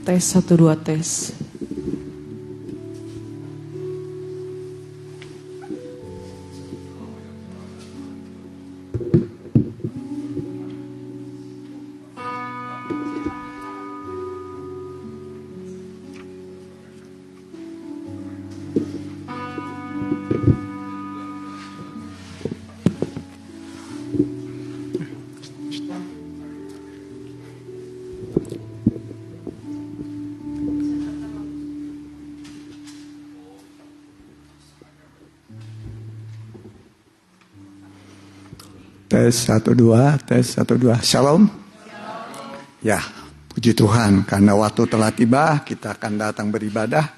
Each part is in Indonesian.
Tes 1 2 tes. Tes 1 2, tes 1 2. Shalom. Ya, puji Tuhan karena waktu telah tiba, kita akan datang beribadah.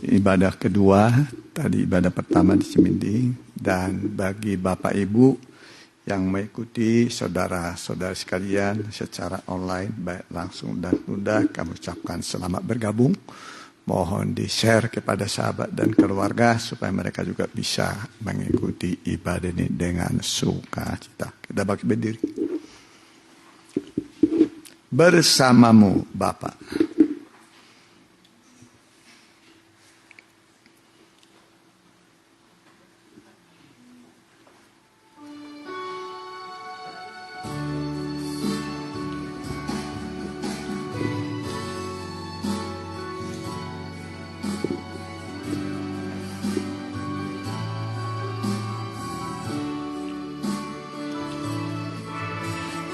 Ibadah kedua, tadi ibadah pertama di Cimindi, dan bagi Bapak Ibu yang mengikuti saudara-saudara sekalian secara online, baik langsung dan tunda, kami ucapkan selamat bergabung. Mohon di-share kepada sahabat dan keluarga supaya mereka juga bisa mengikuti ibadah ini dengan sukacita. Kita bangkit berdiri. Bersamamu Bapa.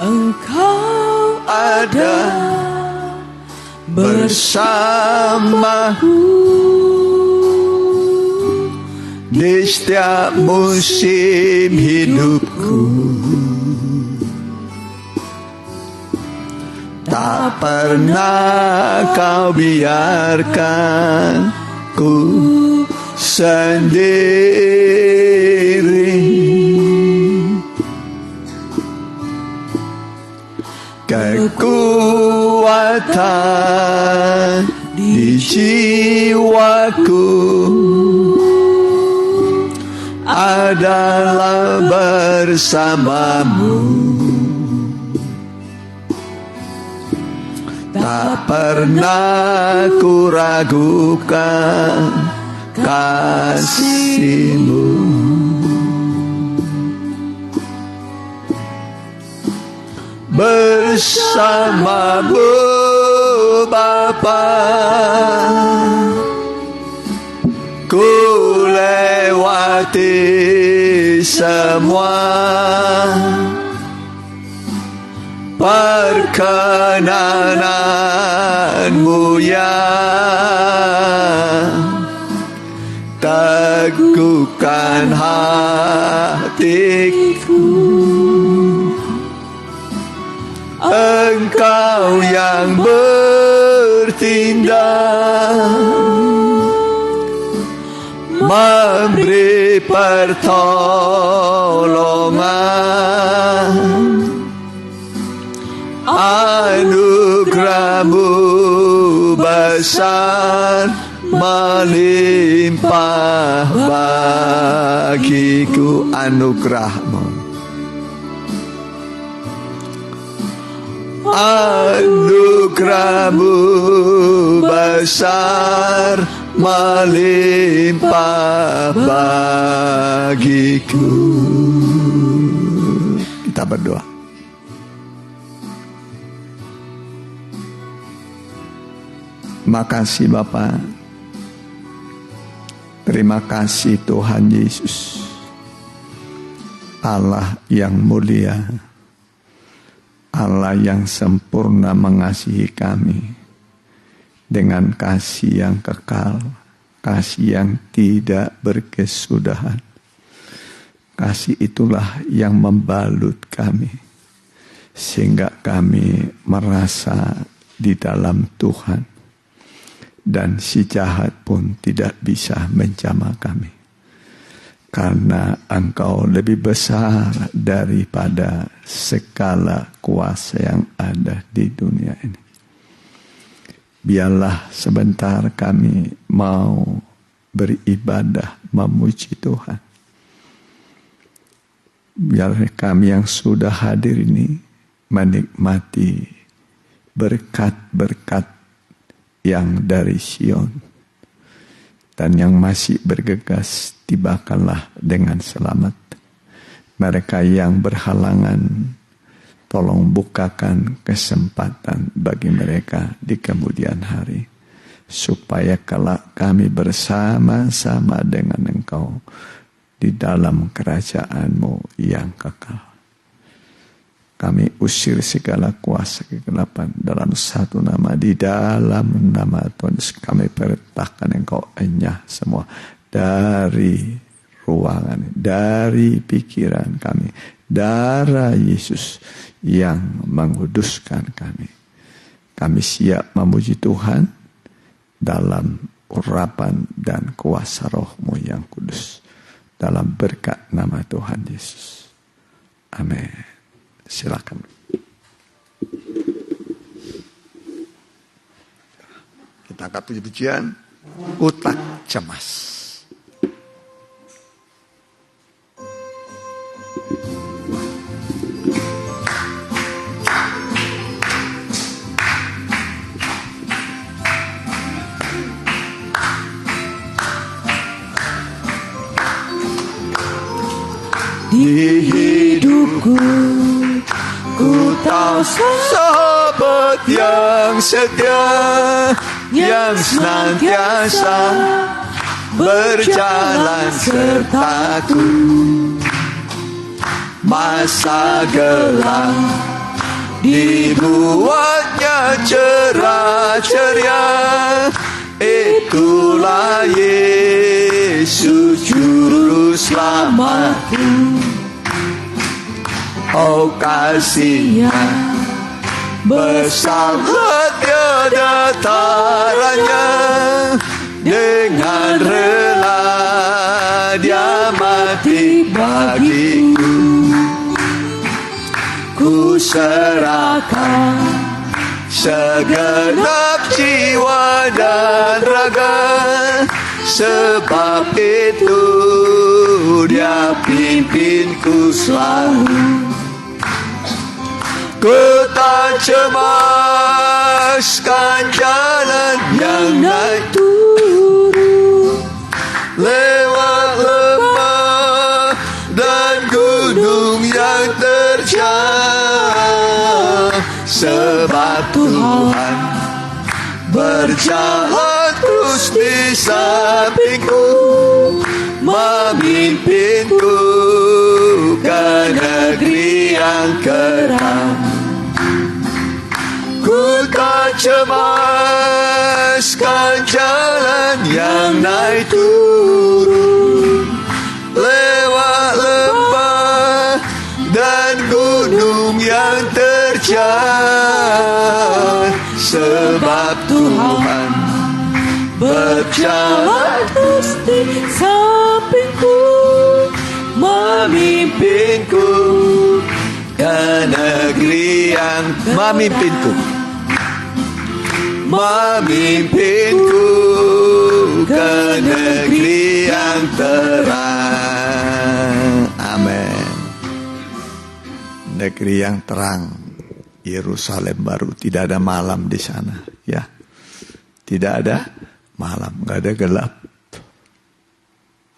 Engkau ada bersamaku di setiap musim hidupku. Tak pernah kau biarkan ku sendiri. Kekuatan di jiwaku adalah bersamamu. Tak pernah ku ragukan kasih-Mu. Bersamamu Bapa, ku lewati semua perkenanan-Mu yang teguhkan hatiku. Engkau yang bertindak, memberi pertolongan, anugerah-Mu besar melimpah bagiku. Anugerah-Mu, anugerah-Mu besar melimpah bagiku. Kita berdoa. Makasih Bapa. Terima kasih Tuhan Yesus, Allah yang mulia, Allah yang sempurna mengasihi kami dengan kasih yang kekal, kasih yang tidak berkesudahan. Kasih itulah yang membalut kami, sehingga kami merasa di dalam Tuhan, dan si jahat pun tidak bisa menjamah kami. Karena Engkau lebih besar daripada segala kuasa yang ada di dunia ini. Biarlah sebentar kami mau beribadah memuji Tuhan. Biar kami yang sudah hadir ini menikmati berkat-berkat yang dari Sion. Dan yang masih bergegas, tibakanlah dengan selamat. Mereka yang berhalangan, tolong bukakan kesempatan bagi mereka di kemudian hari. Supaya kelak kami bersama-sama dengan Engkau di dalam kerajaan-Mu yang kekal. Kami usir segala kuasa kegelapan dalam satu nama, di dalam nama Tuhan Yesus. Kami perintahkan Engkau enyah semua dari ruangan, dari pikiran kami. Darah Yesus yang menguduskan kami. Kami siap memuji Tuhan dalam urapan dan kuasa Roh-Mu yang kudus. Dalam berkat nama Tuhan Yesus. Amin. Silakan. Kita angkat puji-pujian Utak Cemas. Di hidupku ku tahu sahabat yang setia, yang senantiasa berjalan sertaku. Masa gelap dibuatnya cerah ceria. Itulah Yesus juru selamatku. Oh kasih-Nya bersahabat tiada taranya. Dengan rela Dia mati bagiku. Ku serahkan segenap jiwa dan raga. Sebab itu Dia pimpinku selalu. Ku tak cemaskan jalan yang naik turun, lewat lembah dan gunung yang terjal. Sebab Tuhan berjalan terus di sampingku, memimpinku ke negeri yang kekal. Ku tak cemaskan jalan yang naik turun, lewat lembah dan gunung yang terjal. Sebab Tuhan berjalan terus di sampingku, memimpinku ke negeri yang memimpinku ke negeri yang terang. Amin. Negeri yang terang, Yerusalem baru. Tidak ada malam di sana, ya. Tidak ada malam, nggak ada gelap.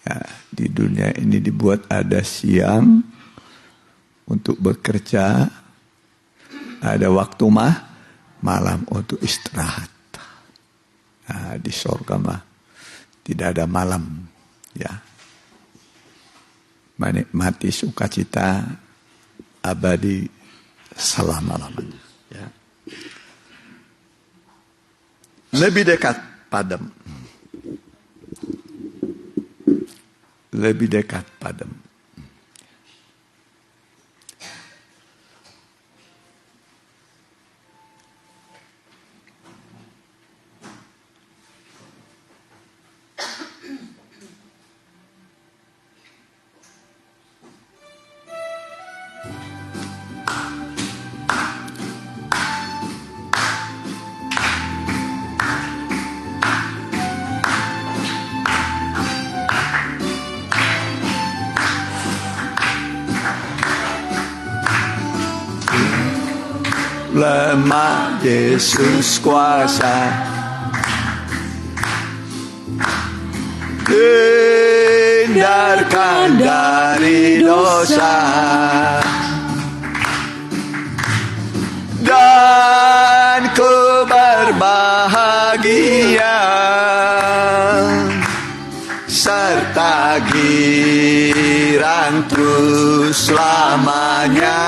Ya, di dunia ini dibuat ada siang untuk bekerja, ada waktu malam untuk istirahat. Nah, di sorga mah tidak ada malam, ya. Menikmati sukacita abadi selama-lamanya, ya. Lebih dekat padamu. Lebih dekat padamu. Lemah Yesus kuasa, hindarkan dari dosa, dan ku berbahagia serta girang terus selamanya.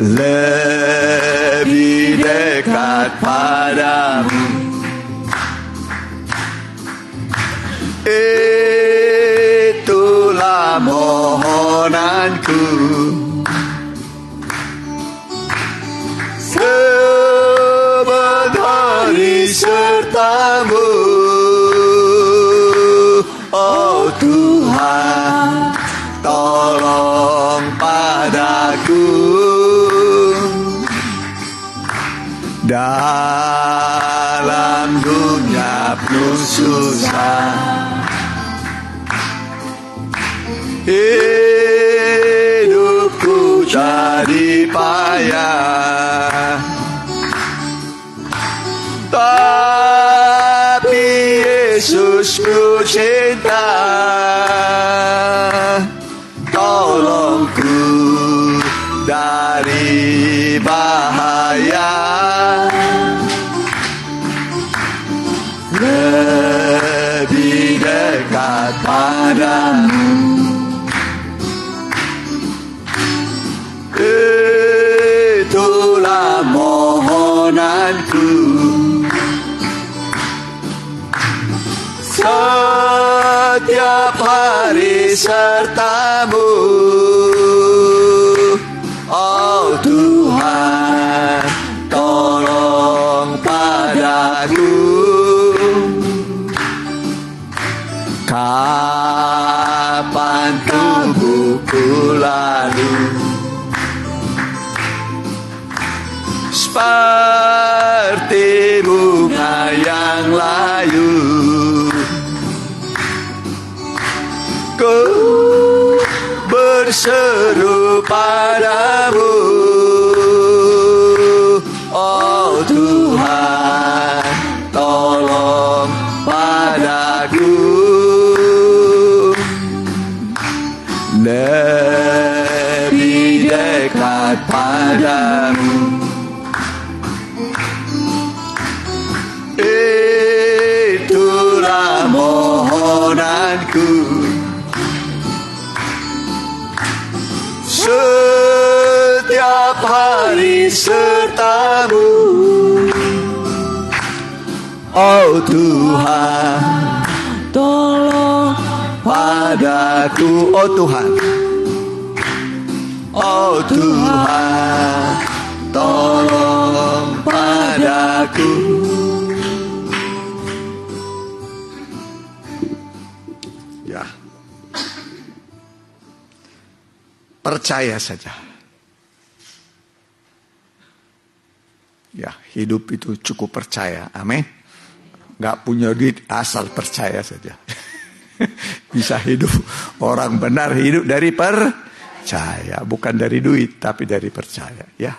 Lebih dekat padamu, itulah mohonanku. Sebetulnya sertamu, oh Tuhan, tolong padaku. Dalam dunia penuh susah, hidupku jadi payah, tapi Yesus ku cinta, tolongku dari bahaya. Lebih dekat padamu, itulah mohonanku. Setiap hari sertamu, oh Tuhan, tolong padaku. Kapan tubuhku lalu seperti bunga yang layu, ku berseru padamu, oh Tuhan, tolong padaku. Lebih dekat padamu, itulah mohonanku. Setiap hari sertamu, oh Tuhan, tolong padaku, oh Tuhan, oh Tuhan, tolong padaku. Ya, percaya saja. Ya, hidup itu cukup percaya, amin. Gak punya duit, asal percaya saja. Bisa hidup, orang benar hidup dari percaya, bukan dari duit, tapi dari percaya. Ya.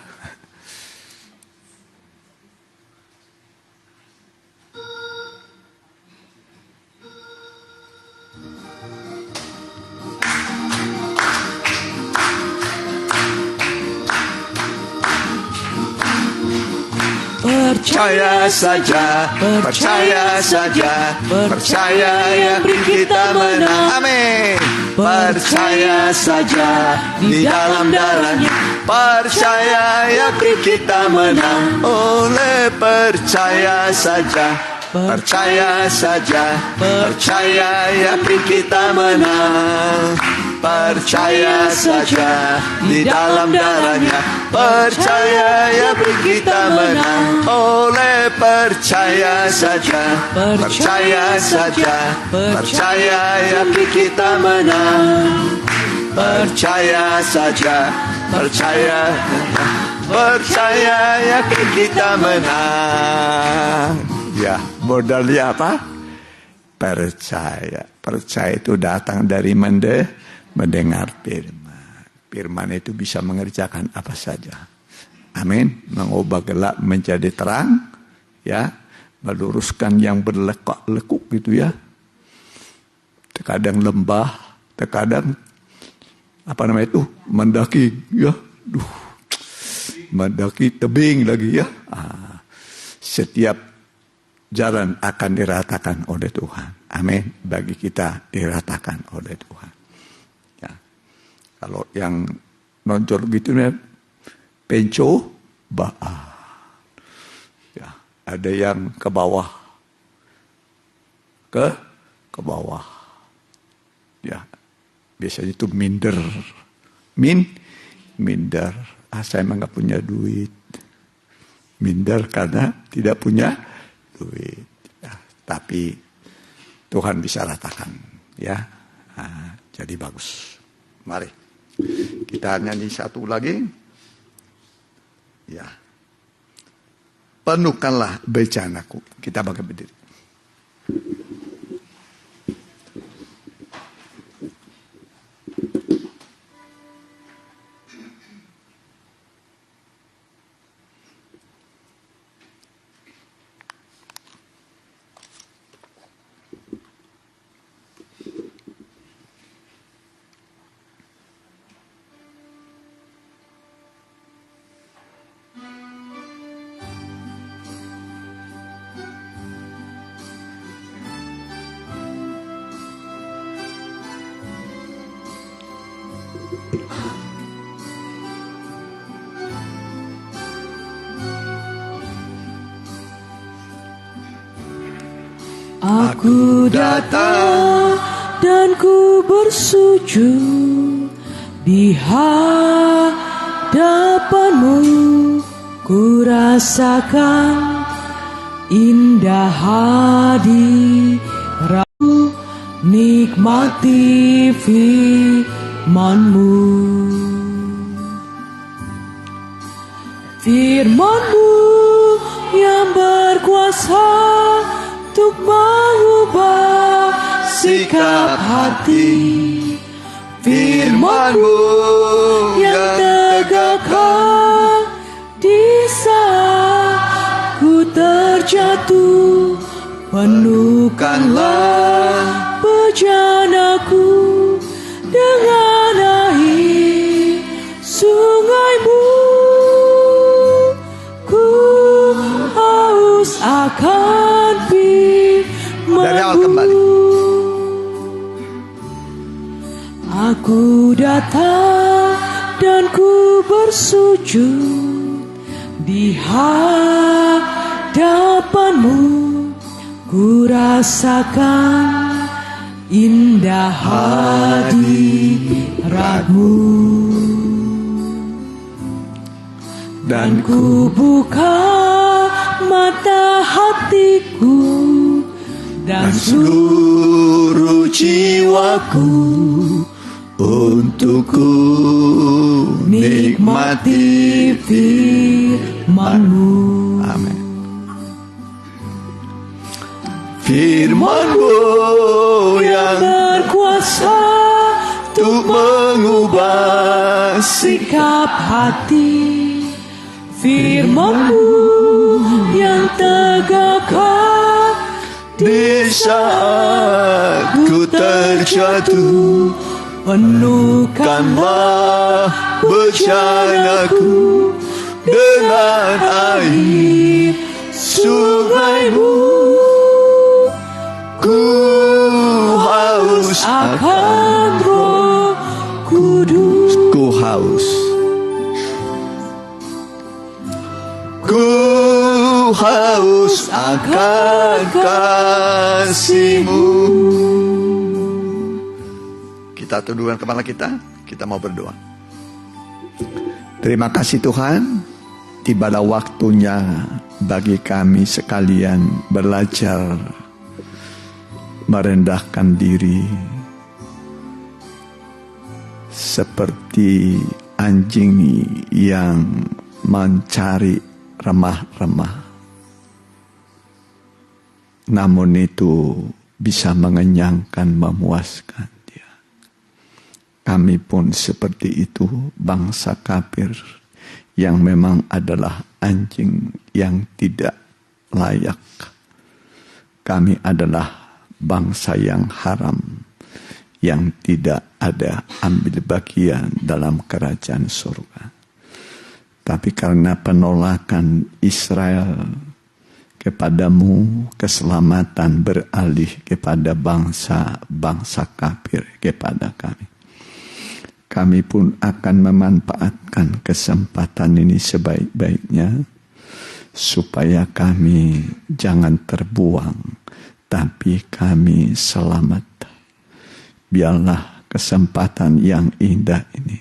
Percaya saja, percaya saja, percaya yakin kita menang. Amin. Percaya saja di dalam darahnya, percaya yakin kita menang. Oleh percaya saja, percaya saja, percaya yakin kita menang. Percaya saja di dalam darahnya, percaya yakin kita menang. Oleh percaya saja, percaya saja, percaya yakin kita menang. Percaya saja, percaya yakin kita menang. Ya, modalnya apa? Percaya. Percaya itu datang dari mendengar firman. Firman itu bisa mengerjakan apa saja. Amin. Mengubah gelap menjadi terang, ya, meluruskan yang berlekuk-lekuk gitu ya. Terkadang lembah, terkadang mendaki ya, mendaki tebing lagi ya. Setiap jalan akan diratakan oleh Tuhan. Amin. Bagi kita diratakan oleh Tuhan. Ya. Kalau yang nonjol gitu ya, penco, ya, ada yang ke bawah, ke bawah. Ya, biasanya itu minder, minder. Saya emang nggak punya duit. Minder karena tidak punya duit. Ya, tapi Tuhan bisa ratakan, ya. Jadi bagus. Mari kita nyanyi satu lagi. Ya, penuhkanlah bejanaku. Kita bangkit berdiri. Aku datang dan ku bersujud di hadapanmu. Ku rasakan indah hadiratmu, nikmati firman-Mu. Firman-Mu yang berkuasa untuk mengubah sikap hati. Firman-Mu yang tegakkan di saat ku terjatuh. Penuhkanlah bejanaku dengan air sungai-Mu. Ku haus akan dari awal kembali. Aku datang dan ku bersujud di hadapan-Mu. Ku rasakan indah hadirat-Mu. Dan ku buka mata hatiku dan seluruh jiwaku untuk ku nikmati firman-Mu. Amin. Firman-Mu yang berkuasa untuk mengubah sikap hati. Firman-Mu yang tegakkan di saat ku terjatuh. Penuhkanlah bejanaku dengan air sungai-Mu. Ku haus akan Roh Kudus. Ku haus. Ku haus akan kasih-Mu. Kita tundukkan kepala kita mau berdoa. Terima kasih Tuhan, tibalah waktunya bagi kami sekalian belajar merendahkan diri seperti anjing yang mencari remah-remah. Namun itu bisa mengenyangkan, memuaskan dia. Kami pun seperti itu, bangsa kafir yang memang adalah anjing yang tidak layak kami adalah bangsa yang haram, yang tidak ada ambil bagian dalam kerajaan surga. Tapi karena penolakan Israel kepadamu, keselamatan beralih kepada bangsa-bangsa kafir kepada kami. Kami pun akan memanfaatkan kesempatan ini sebaik-baiknya, supaya kami jangan terbuang, tapi kami selamat. Biarlah kesempatan yang indah ini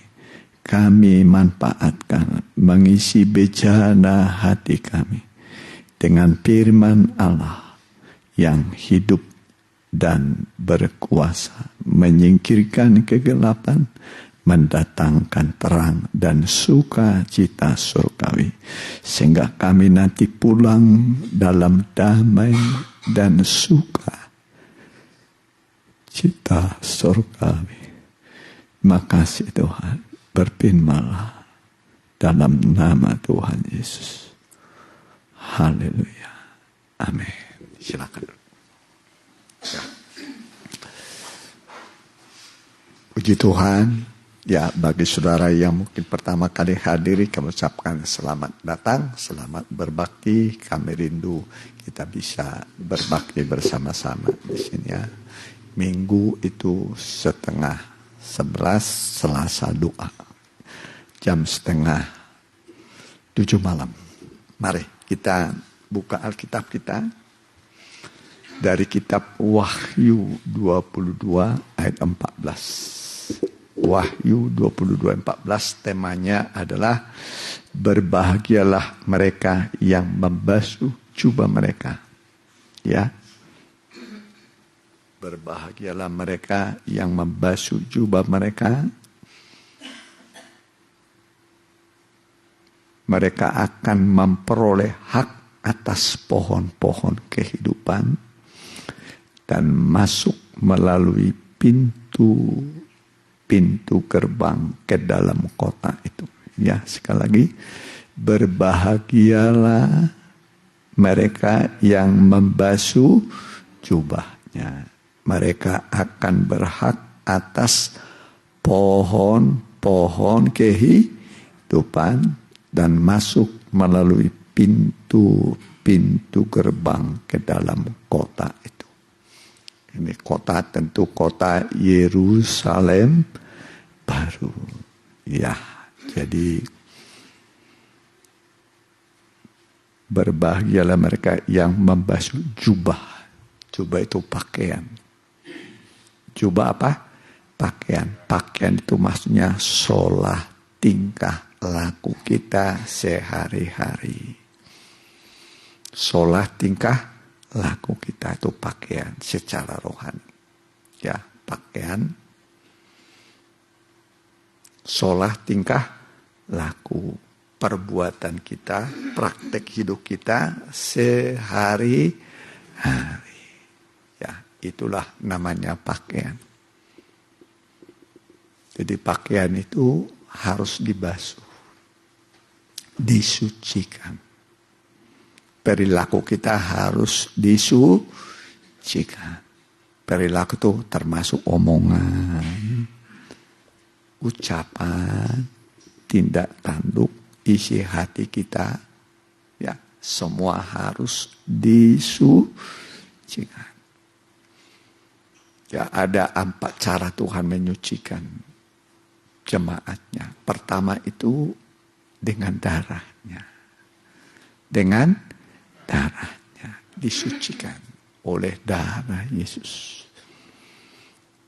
kami manfaatkan, mengisi bejana hati kami dengan firman Allah yang hidup dan berkuasa, menyingkirkan kegelapan, mendatangkan terang dan sukacita surgawi, sehingga kami nanti pulang dalam damai dan suka cita surgawi. Makasih Tuhan, berfirmanlah dalam nama Tuhan Yesus. Haleluya. Amin. Silakan. Ya. Puji Tuhan. Ya, bagi saudara yang mungkin pertama kali hadiri, kami ucapkan selamat datang, selamat berbakti. Kami rindu kita bisa berbakti bersama-sama di sini ya. Minggu itu 10:30 Selasa doa. Jam 6:30 malam. Mari kita buka Alkitab kita dari kitab Wahyu 22 ayat 14. Wahyu 22:14, temanya adalah berbahagialah mereka yang membasuh jubah mereka. Ya. Berbahagialah mereka yang membasuh jubah mereka. Mereka akan memperoleh hak atas pohon-pohon kehidupan dan masuk melalui pintu gerbang ke dalam kota itu. Ya, sekali lagi, berbahagialah mereka yang membasuh jubahnya. Mereka akan berhak atas pohon-pohon kehidupan dan masuk melalui pintu gerbang ke dalam kota itu. Ini kota tentu kota Yerusalem baru. Ya, jadi berbahagialah mereka yang membasuh jubah. Jubah itu pakaian. Jubah apa? Pakaian. Pakaian itu maksudnya sholat, tingkah laku kita sehari-hari. Sholat, tingkah laku kita itu pakaian secara rohani. Ya, pakaian. Sholat, tingkah laku, perbuatan kita, praktek hidup kita sehari-hari. Ya, itulah namanya pakaian. Jadi pakaian itu harus dibasuh, disucikan. Perilaku kita harus disucikan. Perilaku itu termasuk omongan, ucapan, tindak tanduk, isi hati kita, ya, semua harus disucikan. Ya, ada 4 cara Tuhan menyucikan jemaatnya. Pertama itu dengan darahnya. Dengan darahnya disucikan oleh darah Yesus.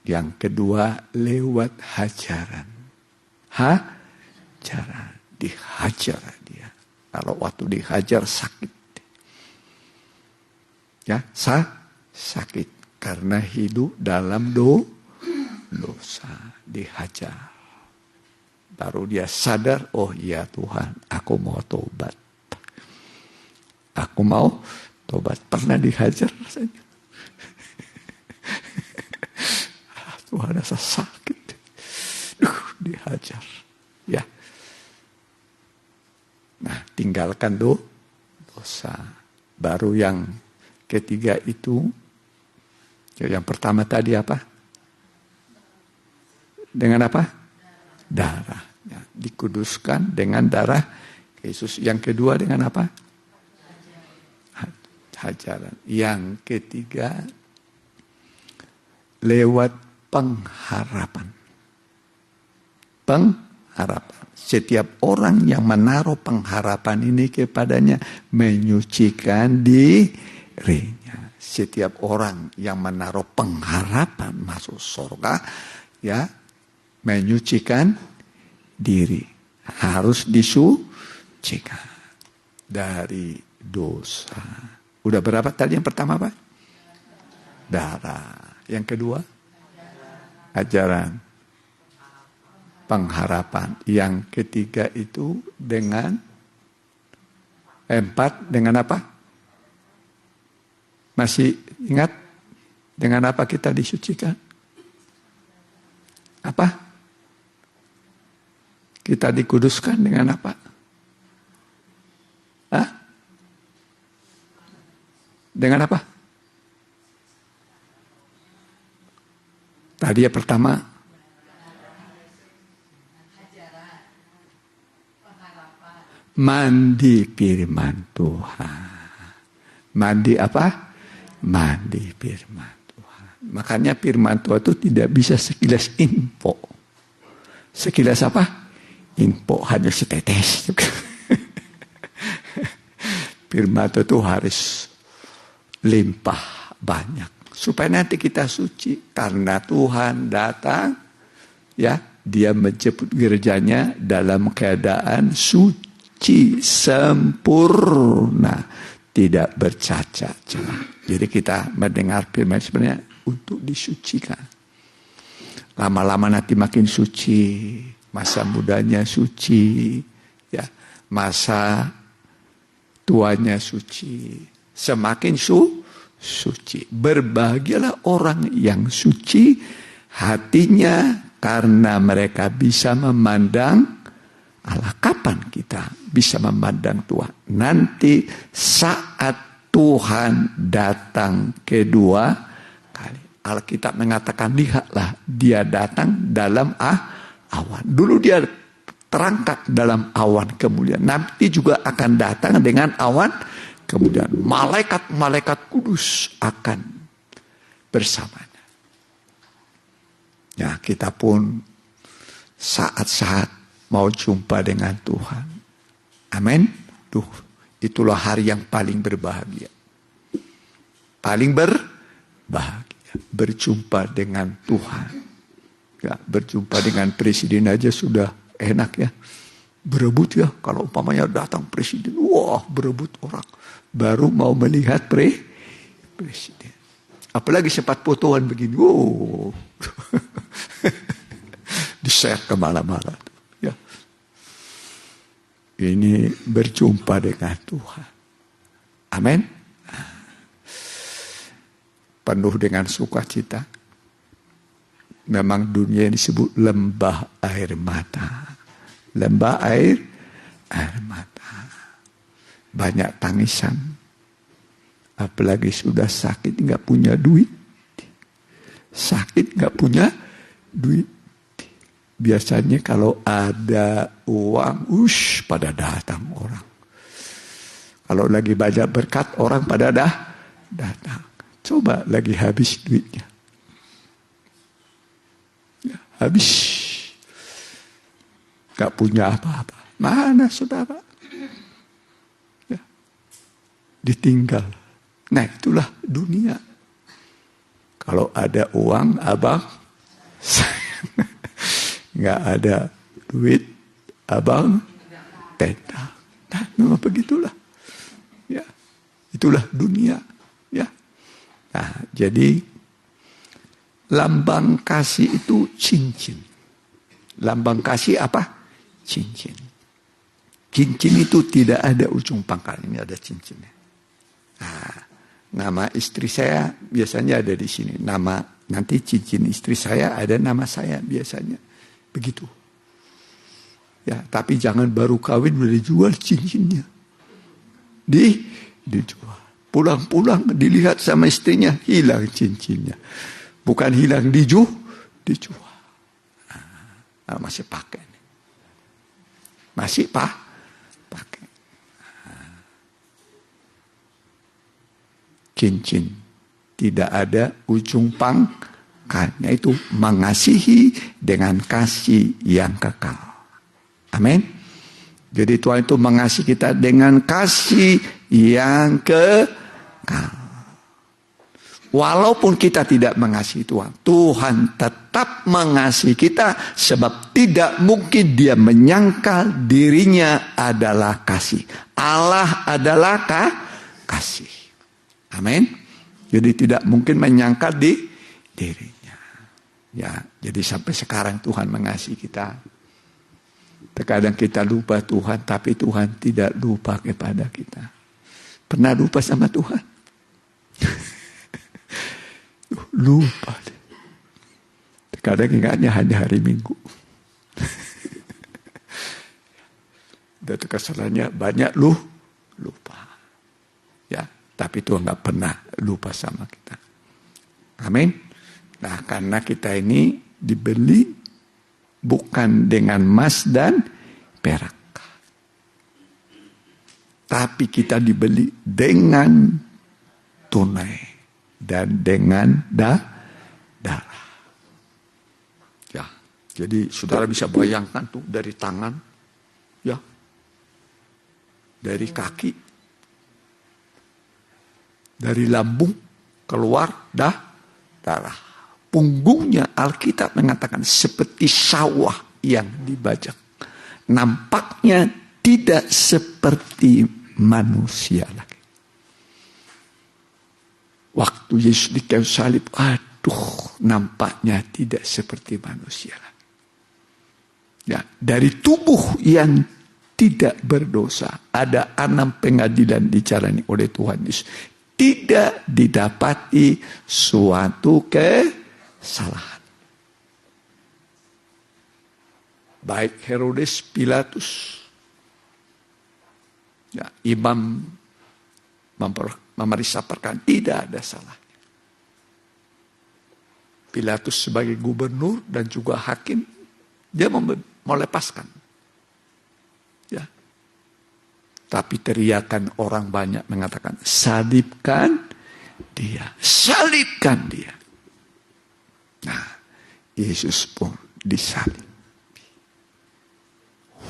Yang kedua lewat hajaran. Hajaran, dihajar dia. Kalau waktu dihajar sakit. Ya, sakit karena hidup dalam dosa, dihajar. Baru dia sadar, oh iya Tuhan, aku mau tobat. Aku mau tobat. Pernah dihajar rasanya. Tuhan rasa sakit. Dihajar. Ya. Nah, tinggalkan dosa. Baru yang ketiga itu, yang pertama tadi apa? Dengan apa? Darah. Ya, dikuduskan dengan darah Yesus. Yang kedua dengan apa? Hajaran. Yang ketiga lewat pengharapan. Pengharapan. Setiap orang yang menaruh pengharapan ini kepadanya menyucikan dirinya. Setiap orang yang menaruh pengharapan masuk surga, ya, menyucikan diri. Harus disucikan dari dosa. Udah berapa tadi yang pertama, Pak? Darah. Yang kedua? Ajaran. Pengharapan. Yang ketiga itu dengan empat, dengan apa? Masih ingat? Dengan apa kita disucikan? Apa? Kita dikuduskan dengan apa? Hah? Dengan apa? Tadi yang pertama, mandi firman Tuhan. Mandi apa? Mandi firman Tuhan. Makanya firman Tuhan itu tidak bisa sekilas info. Sekilas apa? Info hanya setetes. Firman Tuhan itu harus limpah banyak. Supaya nanti kita suci. Karena Tuhan datang, ya, dia menjemput gerejanya dalam keadaan suci, sempurna, tidak bercacat celah. Jadi kita mendengar firman sebenarnya untuk disucikan. Lama-lama nanti makin suci, masa mudanya suci, ya, masa tuanya suci, semakin suci. Berbahagialah orang yang suci hatinya, karena mereka bisa memandang Allah. Kapan kita bisa memandang Tuhan? Nanti saat Tuhan datang kedua kali. Alkitab mengatakan, lihatlah dia datang dalam awan. Dulu dia terangkat dalam awan kemuliaan. Nanti juga akan datang dengan awan kemudian. Malaikat-malaikat kudus akan bersamanya. Ya, kita pun saat-saat mau jumpa dengan Tuhan. Amin. Itulah hari yang paling berbahagia. Paling berbahagia. Berjumpa dengan Tuhan. Ya, berjumpa dengan presiden aja sudah enak ya. Berebut ya. Kalau umpamanya datang presiden. Wah, berebut orang. Baru mau melihat presiden. Apalagi sempat fotoan begini. Wow. Di-share kemana-mana. Ini berjumpa dengan Tuhan. Amin. Penuh dengan sukacita. Memang dunia ini disebut lembah air mata. Lembah air mata. Banyak tangisan. Apalagi sudah sakit, nggak punya duit. Sakit nggak punya duit. Biasanya kalau ada uang, pada datang orang. Kalau lagi banyak berkat, orang pada datang. Coba lagi habis duitnya. Ya, habis. Gak punya apa-apa. Mana saudara? Ya. Ditinggal. Nah, itulah dunia. Kalau ada uang, abang, nggak ada duit, abang tentang. Nah, memang begitulah. Ya, itulah dunia. Ya. Nah, jadi lambang kasih itu cincin. Lambang kasih apa? Cincin. Cincin itu tidak ada ujung pangkal. Ini ada cincinnya. Nah, nama istri saya biasanya ada di sini. Nama nanti cincin istri saya ada nama saya biasanya. Begitu. Ya, tapi jangan baru kawin udah dijual cincinnya. Dijual. Pulang-pulang dilihat sama istrinya, hilang cincinnya. Bukan hilang, dijual. Nah, masih pakai. Masih pakai. Cincin tidak ada ujung pangkalnya, itu mengasihi dengan kasih yang kekal. Amin. Jadi Tuhan itu mengasihi kita dengan kasih yang kekal. Walaupun kita tidak mengasihi Tuhan, Tuhan tetap mengasihi kita, sebab tidak mungkin Dia menyangkal dirinya adalah kasih. Allah adalah kasih. Amin. Jadi tidak mungkin menyangkal di dirinya. Ya, jadi sampai sekarang Tuhan mengasihi kita. Terkadang kita lupa Tuhan, tapi Tuhan tidak lupa kepada kita. Pernah lupa sama Tuhan? Lupa. Terkadang ingatnya hanya hari Minggu. Dan kesalahannya banyak lupa. Ya, tapi Tuhan nggak pernah lupa sama kita. Amin. Nah, karena kita ini dibeli bukan dengan emas dan perak, tapi kita dibeli dengan tunai dan dengan darah. Ya, jadi saudara bisa bayangkan tuh dari tangan, ya, dari kaki, dari lambung keluar darah. Punggungnya Alkitab mengatakan seperti sawah yang dibajak. Nampaknya tidak seperti manusia lagi. Waktu Yesus di kayu salib, nampaknya tidak seperti manusia. Ya, dari tubuh yang tidak berdosa, ada 6 pengadilan dijalani oleh Tuhan Yesus. Tidak didapati suatu kesalahan. Baik Herodes, Pilatus, ya, imam memeriksa perkara, tidak ada salahnya. Pilatus sebagai gubernur dan juga hakim, dia mau lepaskan. Ya. Tapi teriakan orang banyak mengatakan, salibkan dia. Salibkan dia. Nah, Yesus pun disalib.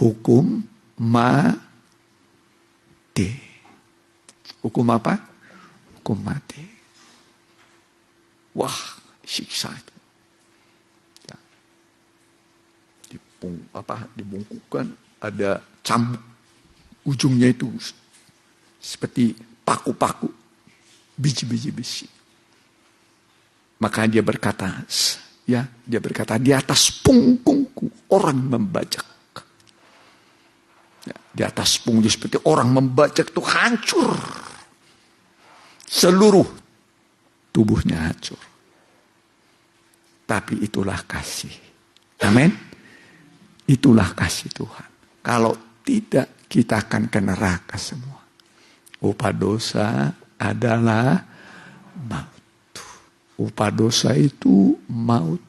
Hukum mati. Hukum apa? Hukum mati. Wah, siksa itu. Ya. Dibungkukkan ada cambuk, ujungnya itu seperti paku-paku, biji-biji besi. Maka dia berkata, di atas punggungku orang membajak. Ya, di atas punggungnya seperti orang membajak itu hancur. Seluruh tubuhnya hancur. Tapi itulah kasih. Amin. Itulah kasih Tuhan. Kalau tidak, kita akan ke neraka semua. Upah dosa adalah maut. Upah dosa itu maut.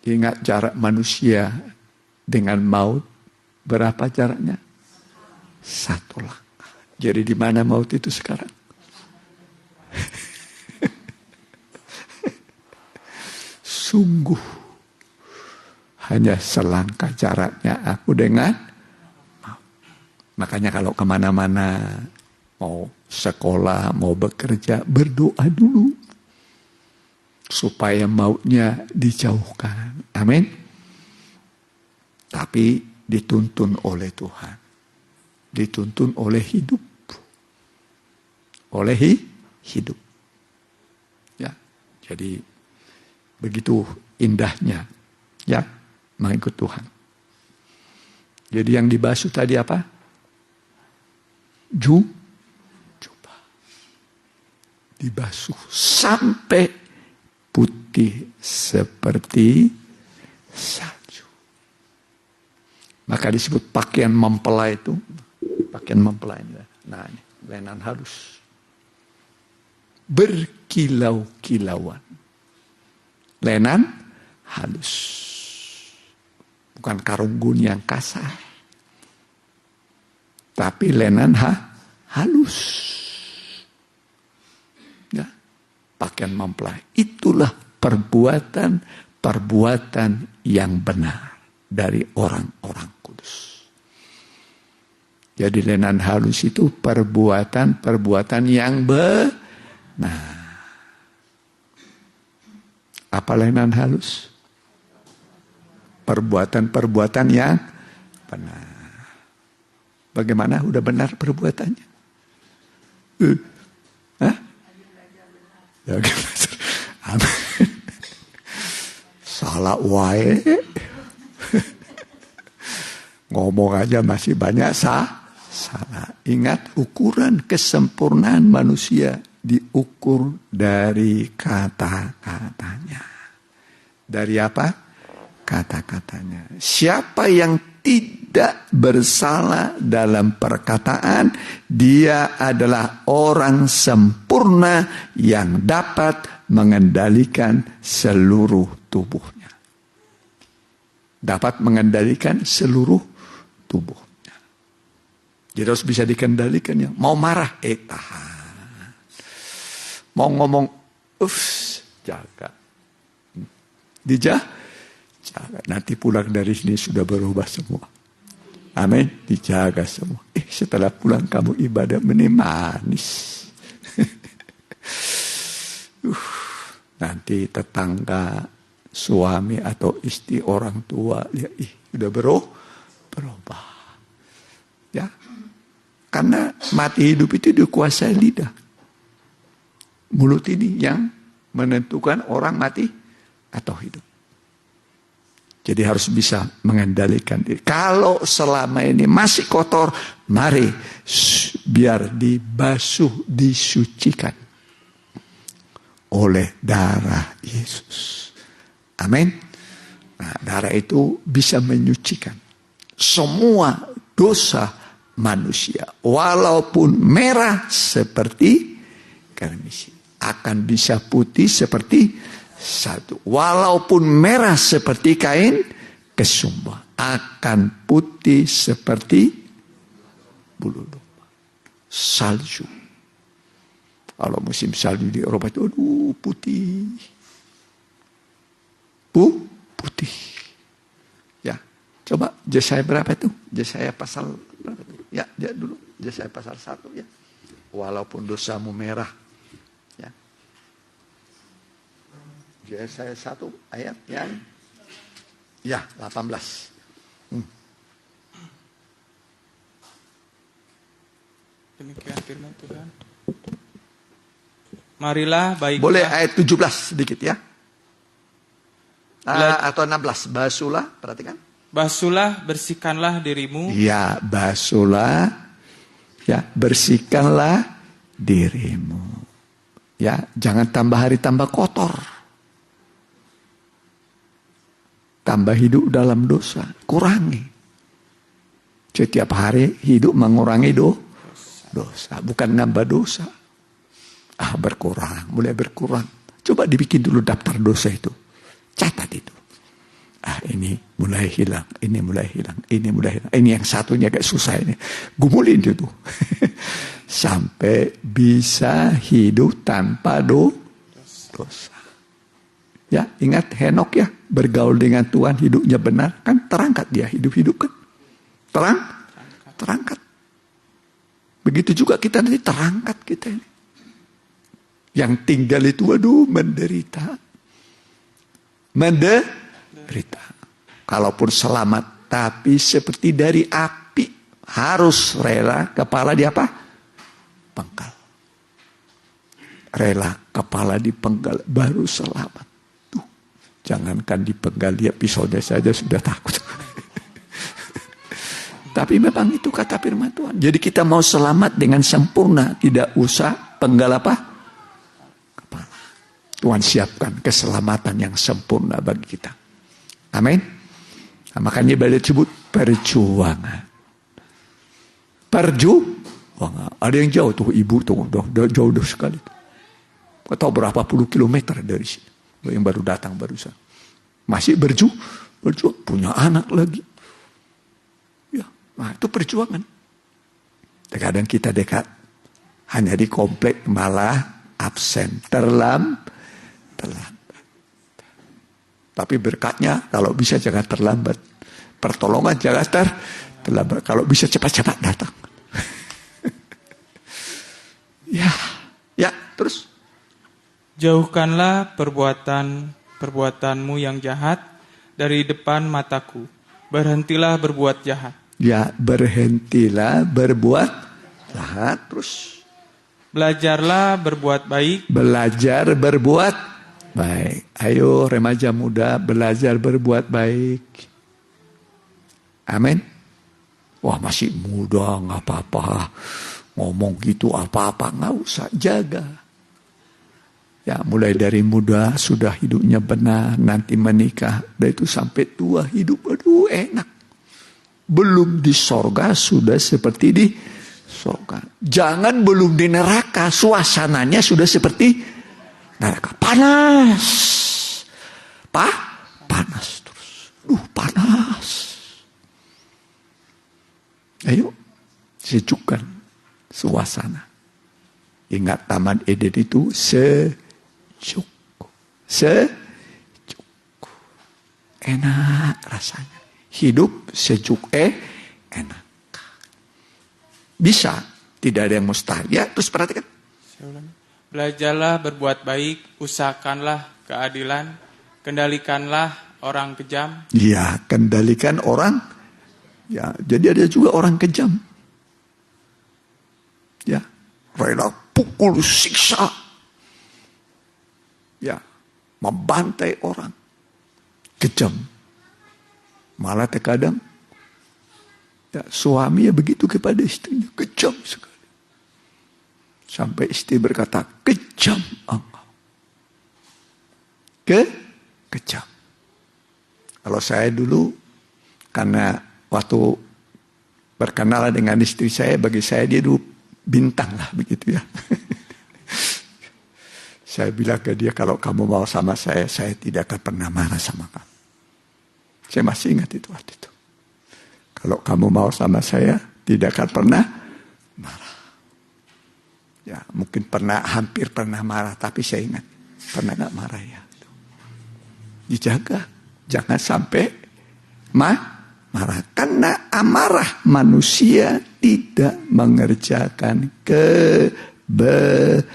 Ingat jarak manusia dengan maut, berapa jaraknya? 1 langkah. Jadi di mana maut itu sekarang? Sungguh hanya selangkah jaraknya aku dengan maut. Makanya kalau kemana-mana, mau sekolah, mau bekerja, berdoa dulu supaya mautnya dijauhkan. Amin. Tapi dituntun oleh Tuhan. Dituntun oleh hidup. Oleh hidup. Ya, jadi begitu indahnya ya mengikut Tuhan. Jadi yang dibasuh tadi apa? Jubah. Dibasuh sampai putih seperti salju. Maka disebut pakaian mempelai itu. Pakaian mempelai. Nah, ini. Lenan halus. Berkilau-kilauan. Lenan halus. Bukan karunggun yang kasar. Tapi lenan halus. Ya, pakaian mempelai. Itulah perbuatan yang benar dari orang-orang kudus. Jadi lenan halus itu perbuatan yang benar. Apa lenan halus? Perbuatan yang benar. Bagaimana? Udah benar perbuatannya? Hah? Ya, amin. Salah wae. Ngomong aja masih banyak salah. Ingat, ukuran kesempurnaan manusia diukur dari kata-katanya. Dari apa? Kata-katanya. Siapa yang tidak bersalah dalam perkataan, dia adalah orang sempurna yang dapat mengendalikan seluruh tubuhnya. Dapat mengendalikan seluruh tubuhnya. Jadi harus bisa dikendalikan. Ya. Mau marah, tahan. Mau ngomong, jaga. Jaga. Nanti pulang dari sini sudah berubah semua. Amin. Dijaga semua. Setelah pulang kamu ibadah manis. Nanti tetangga, suami atau istri, orang tua, ya, sudah berubah. Ya. Karena mati hidup itu dikuasai lidah. Mulut ini yang menentukan orang mati atau hidup. Jadi harus bisa mengendalikan diri. Kalau selama ini masih kotor, mari biar dibasuh, disucikan oleh darah Yesus. Amin. Nah, darah itu bisa menyucikan semua dosa manusia. Walaupun merah seperti karmisi, akan bisa putih seperti salju. Walaupun merah seperti kain kesumba, akan putih seperti bulu domba. Salju. Kalau musim salju di Eropa itu, putih. Putih. Ya, coba Yesaya berapa itu? Yesaya pasal berapa itu? Ya dulu. Yesaya pasal 1 ya. Walaupun dosamu merah. Ya. Yesaya 1 ayat yang 18. Demikian firman Tuhan. Marilah baiklah. Boleh ayat 17 sedikit ya. Atau 16. Basuhlah, perhatikan. Basuhlah, bersihkanlah dirimu. Ya, basuhlah. Ya, bersihkanlah dirimu. Ya, jangan tambah hari tambah kotor. Tambah hidup dalam dosa. Kurangi. Setiap hari hidup mengurangi dosa. Bukan nambah dosa. Berkurang. Mulai berkurang. Coba dibikin dulu daftar dosa itu. Catat itu. Ini mulai hilang. Ini mulai hilang. Ini mulai hilang. Ini yang satunya agak susah ini. Gumulin itu. Sampai bisa hidup tanpa dosa. Ya, ingat Henok ya. Bergaul dengan Tuhan, hidupnya benar. Kan terangkat dia, hidup-hidup kan. Terangkat. Begitu juga kita nanti terangkat kita ini. Yang tinggal itu, menderita. Kalaupun selamat, tapi seperti dari api. Harus rela kepala di apa? Penggal. Rela kepala dipenggal, baru selamat. Jangankan dipenggal, dia pisaunya saja sudah takut. Tapi memang itu kata firman Tuhan. Jadi kita mau selamat dengan sempurna. Tidak usah penggal apa? Kepala. Tuhan siapkan keselamatan yang sempurna bagi kita. Amin. Nah, makanya Bible disebut perjuangan. Wah, ada yang jauh tuh ibu tuh, udah jauh sekali. Atau berapa puluh kilometer dari sini. Yang baru datang barusan. Masih berjuang, punya anak lagi. Ya, nah itu perjuangan. Kadang kita dekat, hanya di komplek malah absen, terlambat. Tapi berkatnya kalau bisa jangan terlambat. Pertolongan jangan terlambat. Kalau bisa cepat-cepat datang. Ya, terus. Jauhkanlah perbuatanmu yang jahat dari depan mataku. Berhentilah berbuat jahat. Ya, berhentilah berbuat jahat. Terus. Belajarlah berbuat baik. Belajar berbuat baik. Ayo remaja muda, belajar berbuat baik. Amin. Wah, masih muda, nggak apa-apa. Ngomong gitu apa-apa, nggak usah, jaga. Ya, mulai dari muda sudah hidupnya benar, nanti menikah, dan itu sampai tua hidup, aduh enak. Belum di sorga sudah seperti di sorga. Jangan belum di neraka, suasananya sudah seperti neraka. Panas. Panas terus. Panas. Ayo, sejukkan suasana. Ingat Taman Eden itu sejuk. Enak rasanya. Hidup sejuk, enak. Bisa, tidak ada yang mustahil. Ya, terus perhatikan. Belajarlah berbuat baik, usahakanlah keadilan, kendalikanlah orang kejam. Ya, kendalikan orang. Ya, jadi ada juga orang kejam. Ya, rela pukul, siksa. Ya, membantai orang. Kejam. Malah terkadang ya, suami ya begitu kepada istrinya, kejam sekali. Sampai istri berkata, kejam engkau. Kejam. Kalau saya dulu, karena waktu berkenalan dengan istri saya, bagi saya dia dulu bintang lah begitu ya. Saya bilang ke dia, kalau kamu mau sama saya tidak akan pernah marah sama kamu. Saya masih ingat itu waktu itu. Kalau kamu mau sama saya, tidak akan pernah marah. Ya, mungkin hampir pernah marah, tapi saya ingat pernah nggak marah ya. Dijaga, jangan sampai marah. Karena amarah manusia tidak mengerjakan kebenaran.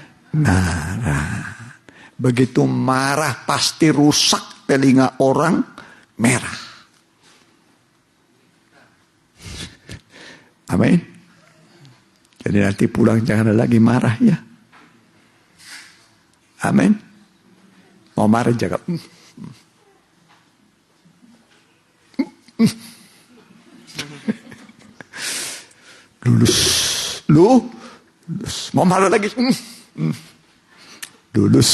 Begitu marah pasti rusak telinga orang, merah. Amin. Jadi nanti pulang jangan ada lagi marah ya. Amin. Mau marah jaga. Lulus. Mau marah lagi. Lulus.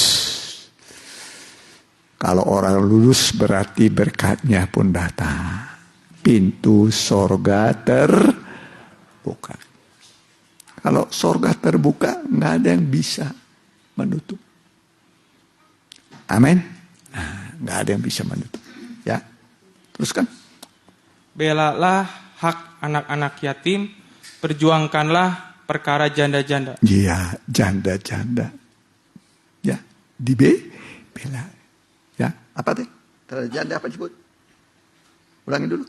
Kalau orang lulus berarti berkatnya pun datang. Pintu sorga terbuka. Kalau sorga terbuka, nggak ada yang bisa menutup. Amin. Nah, nggak ada yang bisa menutup. Ya, teruskan. Belalah hak anak-anak yatim, perjuangkanlah perkara janda-janda. Iya, janda-janda. Ya, dibela. Ya, apa teh? Janda apa disebut? Ulangi dulu.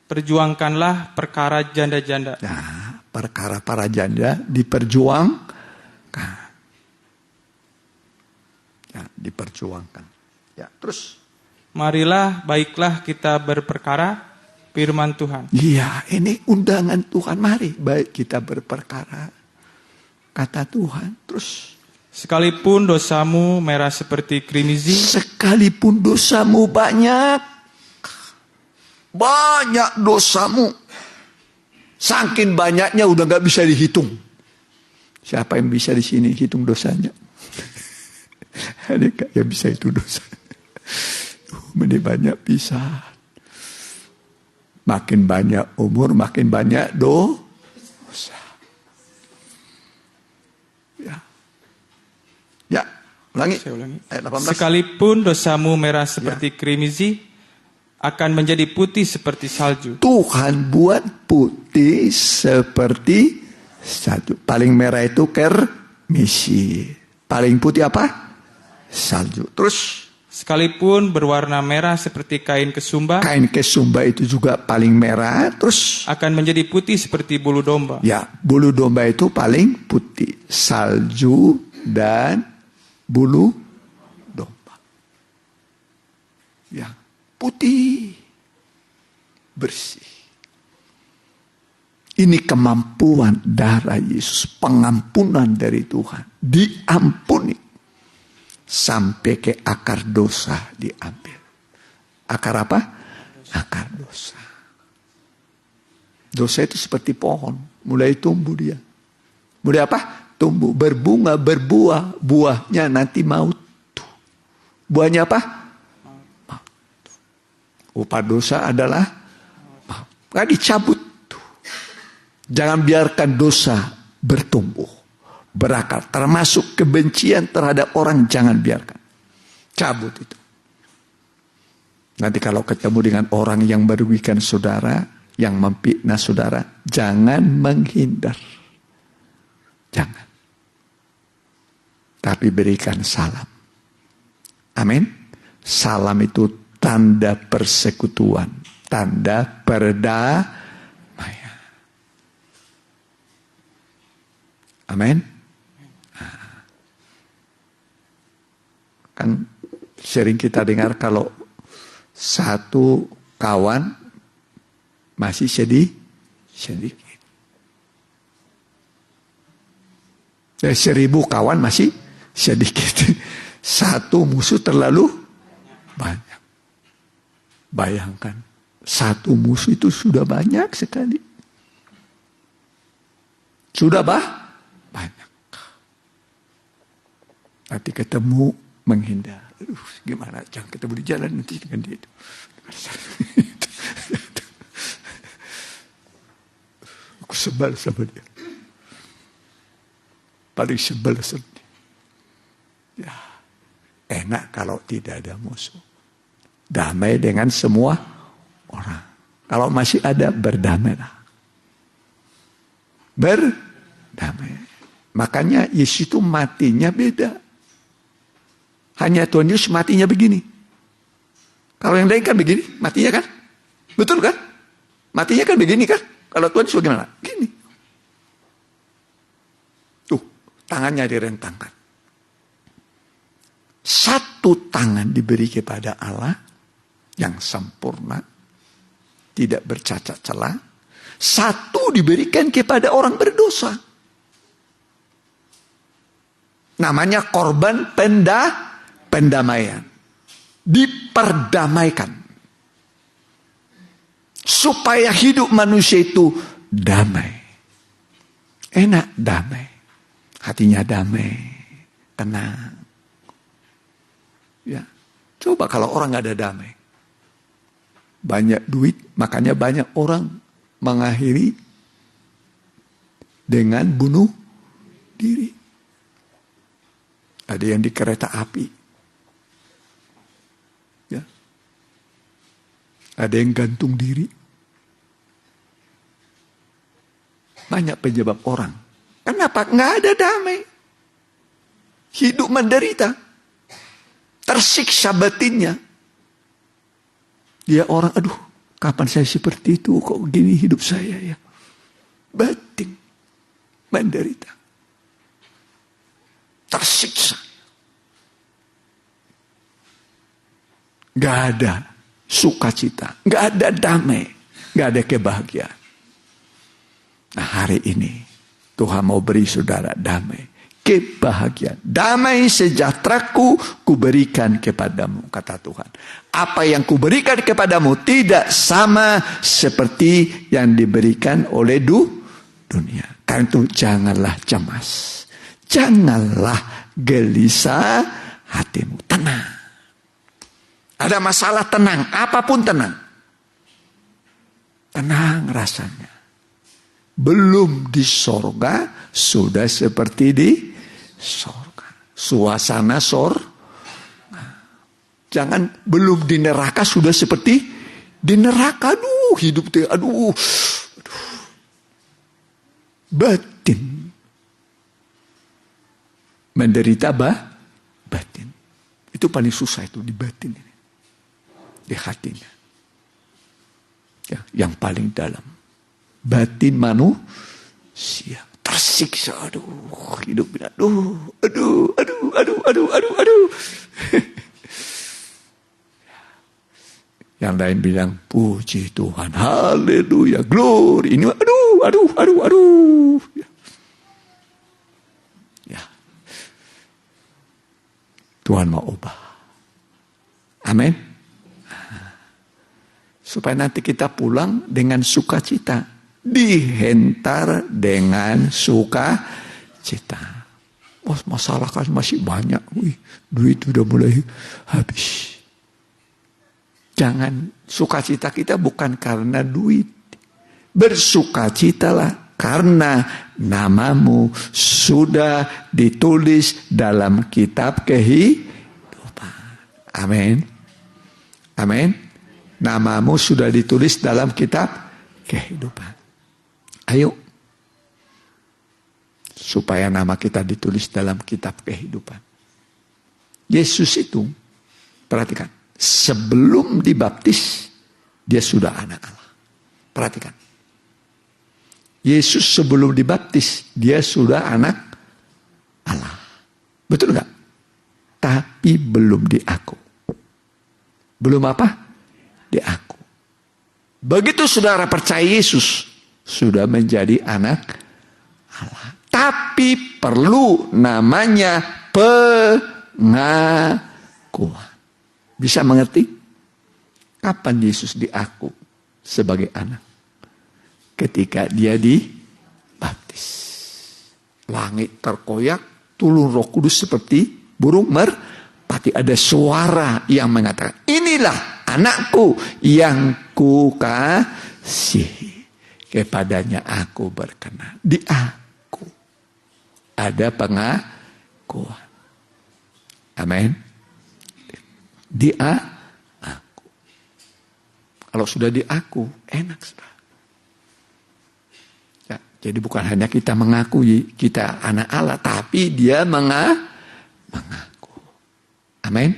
Perjuangkanlah perkara janda-janda. Nah, perkara para janda diperjuangkan. Ya, diperjuangkan. Ya, terus. Marilah baiklah kita berperkara firman Tuhan. Iya, ini undangan Tuhan. Mari baik kita berperkara kata Tuhan. Terus. Sekalipun dosamu merah seperti krimizin. Sekalipun dosamu banyak dosamu. Saking banyaknya udah gak bisa dihitung. Siapa yang bisa di sini hitung dosanya? Ada gak yang bisa itu dosa? Mending banyak bisa. Makin banyak umur, makin banyak dosa. Ulangi. Saya ulangi. Ayat 18. Sekalipun dosamu merah seperti krimisi, akan menjadi putih seperti salju. Tuhan buat putih seperti salju. Paling merah itu kermisi. Paling putih apa? Salju. Terus Sekalipun berwarna merah seperti kain kesumba, kain kesumba itu juga paling merah. Terus akan menjadi putih seperti bulu domba. ya, bulu domba itu paling putih. Salju dan bulu domba. Ya, putih. Bersih. Ini kemampuan darah Yesus. Pengampunan dari Tuhan. Diampuni. Sampai ke akar dosa diambil. Akar apa? Akar dosa. Dosa itu seperti pohon. Mulai tumbuh dia. Mulai apa? Tumbuh. Berbunga, berbuah. Buahnya nanti maut. Buahnya apa? Maut. Upah dosa adalah maut. Gak dicabut. Jangan biarkan dosa bertumbuh. Berakar, termasuk kebencian terhadap orang, jangan biarkan. Cabut itu. Nanti kalau ketemu dengan orang yang merugikan saudara, yang memfitnah saudara, jangan menghindar. Jangan. Tapi berikan salam. Amin. Salam itu tanda persekutuan, tanda perdamaian. Amin. Kan sering kita dengar kalau satu kawan masih sedikit. 1000 kawan masih sedikit. Satu musuh terlalu banyak. Bayangkan, satu musuh itu sudah banyak sekali. Sudah banyak. Nanti ketemu menghindar. Gimana? Jangan ketemu di jalan nanti dengan dia itu. Aku sebal sama dia. Paling sebal sama dia. Ya, enak kalau tidak ada musuh. Damai dengan semua orang. Kalau masih ada, berdamailah. Berdamai. Makanya Yesus itu matinya beda. Hanya Tuhan Yesus matinya begini. Kalau yang lain kan begini, matinya kan? Betul kan? Matinya kan begini kan? Kalau Tuhan Yesus bagaimana? Gini. Tuh, tangannya direntangkan. Satu tangan diberi kepada Allah yang sempurna, tidak bercacat celah. Satu diberikan kepada orang berdosa. Namanya korban pendamaian. Diperdamaikan. Supaya hidup manusia itu damai. Enak damai. Hatinya damai. Tenang. Ya. Coba kalau orang gak ada damai. Banyak duit. Makanya banyak orang mengakhiri dengan bunuh diri. Ada yang di kereta api. Ya. Ada yang gantung diri. Banyak penyebab orang. Kenapa? Nggak ada damai. Hidup menderita. Tersiksa batinnya. Dia orang, aduh, kapan saya seperti itu? Kok gini hidup saya ya? Batin. Menderita. Tersiksa. Gak ada sukacita. Gak ada damai. Gak ada kebahagiaan. Nah, hari ini Tuhan mau beri saudara damai. Kebahagiaan. Damai sejahteraku kuberikan kepadamu, kata Tuhan. Apa yang kuberikan kepadamu tidak sama seperti yang diberikan oleh dunia. Karena itu janganlah cemas. Janganlah gelisah hatimu. Tenang. Ada masalah, tenang. Apapun tenang. Tenang rasanya. Belum di sorga, sudah seperti di sorga. suasana jangan belum di neraka sudah seperti di neraka. Aduh, hidup tuh, aduh. Batin. Menderita batin. Itu paling susah itu di batin ini. Di hatinya. Ya, yang paling dalam. Batin manusia. Tersiksa, aduh, hidup ini, aduh. Yang lain bilang, puji Tuhan, haleluya, glory. Ini, aduh. Ya. Tuhan mau ubah. Amin. Supaya nanti kita pulang dengan sukacita. Dihentar dengan sukacita. Oh, masalah kan masih banyak. Duit udah mulai habis. Jangan, sukacita kita bukan karena duit. Bersukacitalah karena namamu sudah ditulis dalam kitab kehidupan. Amin. Amin. Namamu sudah ditulis dalam kitab kehidupan. Ayo. Supaya nama kita ditulis dalam kitab kehidupan. Yesus itu, perhatikan. Sebelum dibaptis, dia sudah anak Allah. Perhatikan. Yesus sebelum dibaptis, dia sudah anak Allah. Betul nggak? Tapi belum diaku. Belum apa? Diaku. Begitu saudara percaya Yesus, sudah menjadi anak Allah. Tapi perlu namanya pengakuan. Bisa mengerti? Kapan Yesus diaku sebagai anak? Ketika dia dibaptis. Langit terkoyak, turun Roh Kudus seperti burung merpati. Ada suara yang mengatakan, inilah anakku yang kukasihi. Kepadanya aku berkenan. Diaku. Ada pengakuan. Amin. Aku. Kalau sudah diaku, enak sudah. Ya, jadi bukan hanya kita mengakui kita anak Allah, tapi dia mengaku. Amin.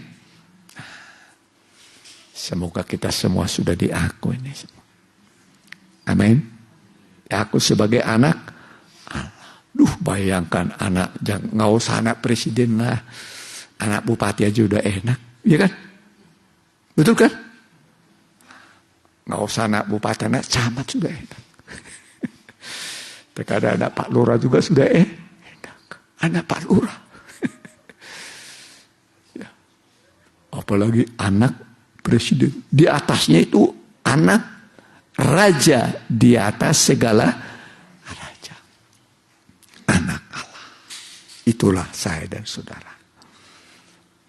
Semoga kita semua sudah diaku ini semua. Amin. Aku sebagai anak Allah. Bayangkan anak, nggak usah anak presiden lah. Anak bupati aja udah enak. Iya kan? Betul kan? Nggak usah anak bupati, anak camat sudah enak. Terkadang anak Pak Lurah juga sudah enak. Anak Pak Lurah. Ya. Apalagi anak presiden. Di atasnya itu anak raja. Di atas segala raja. Anak Allah. Itulah saya dan saudara.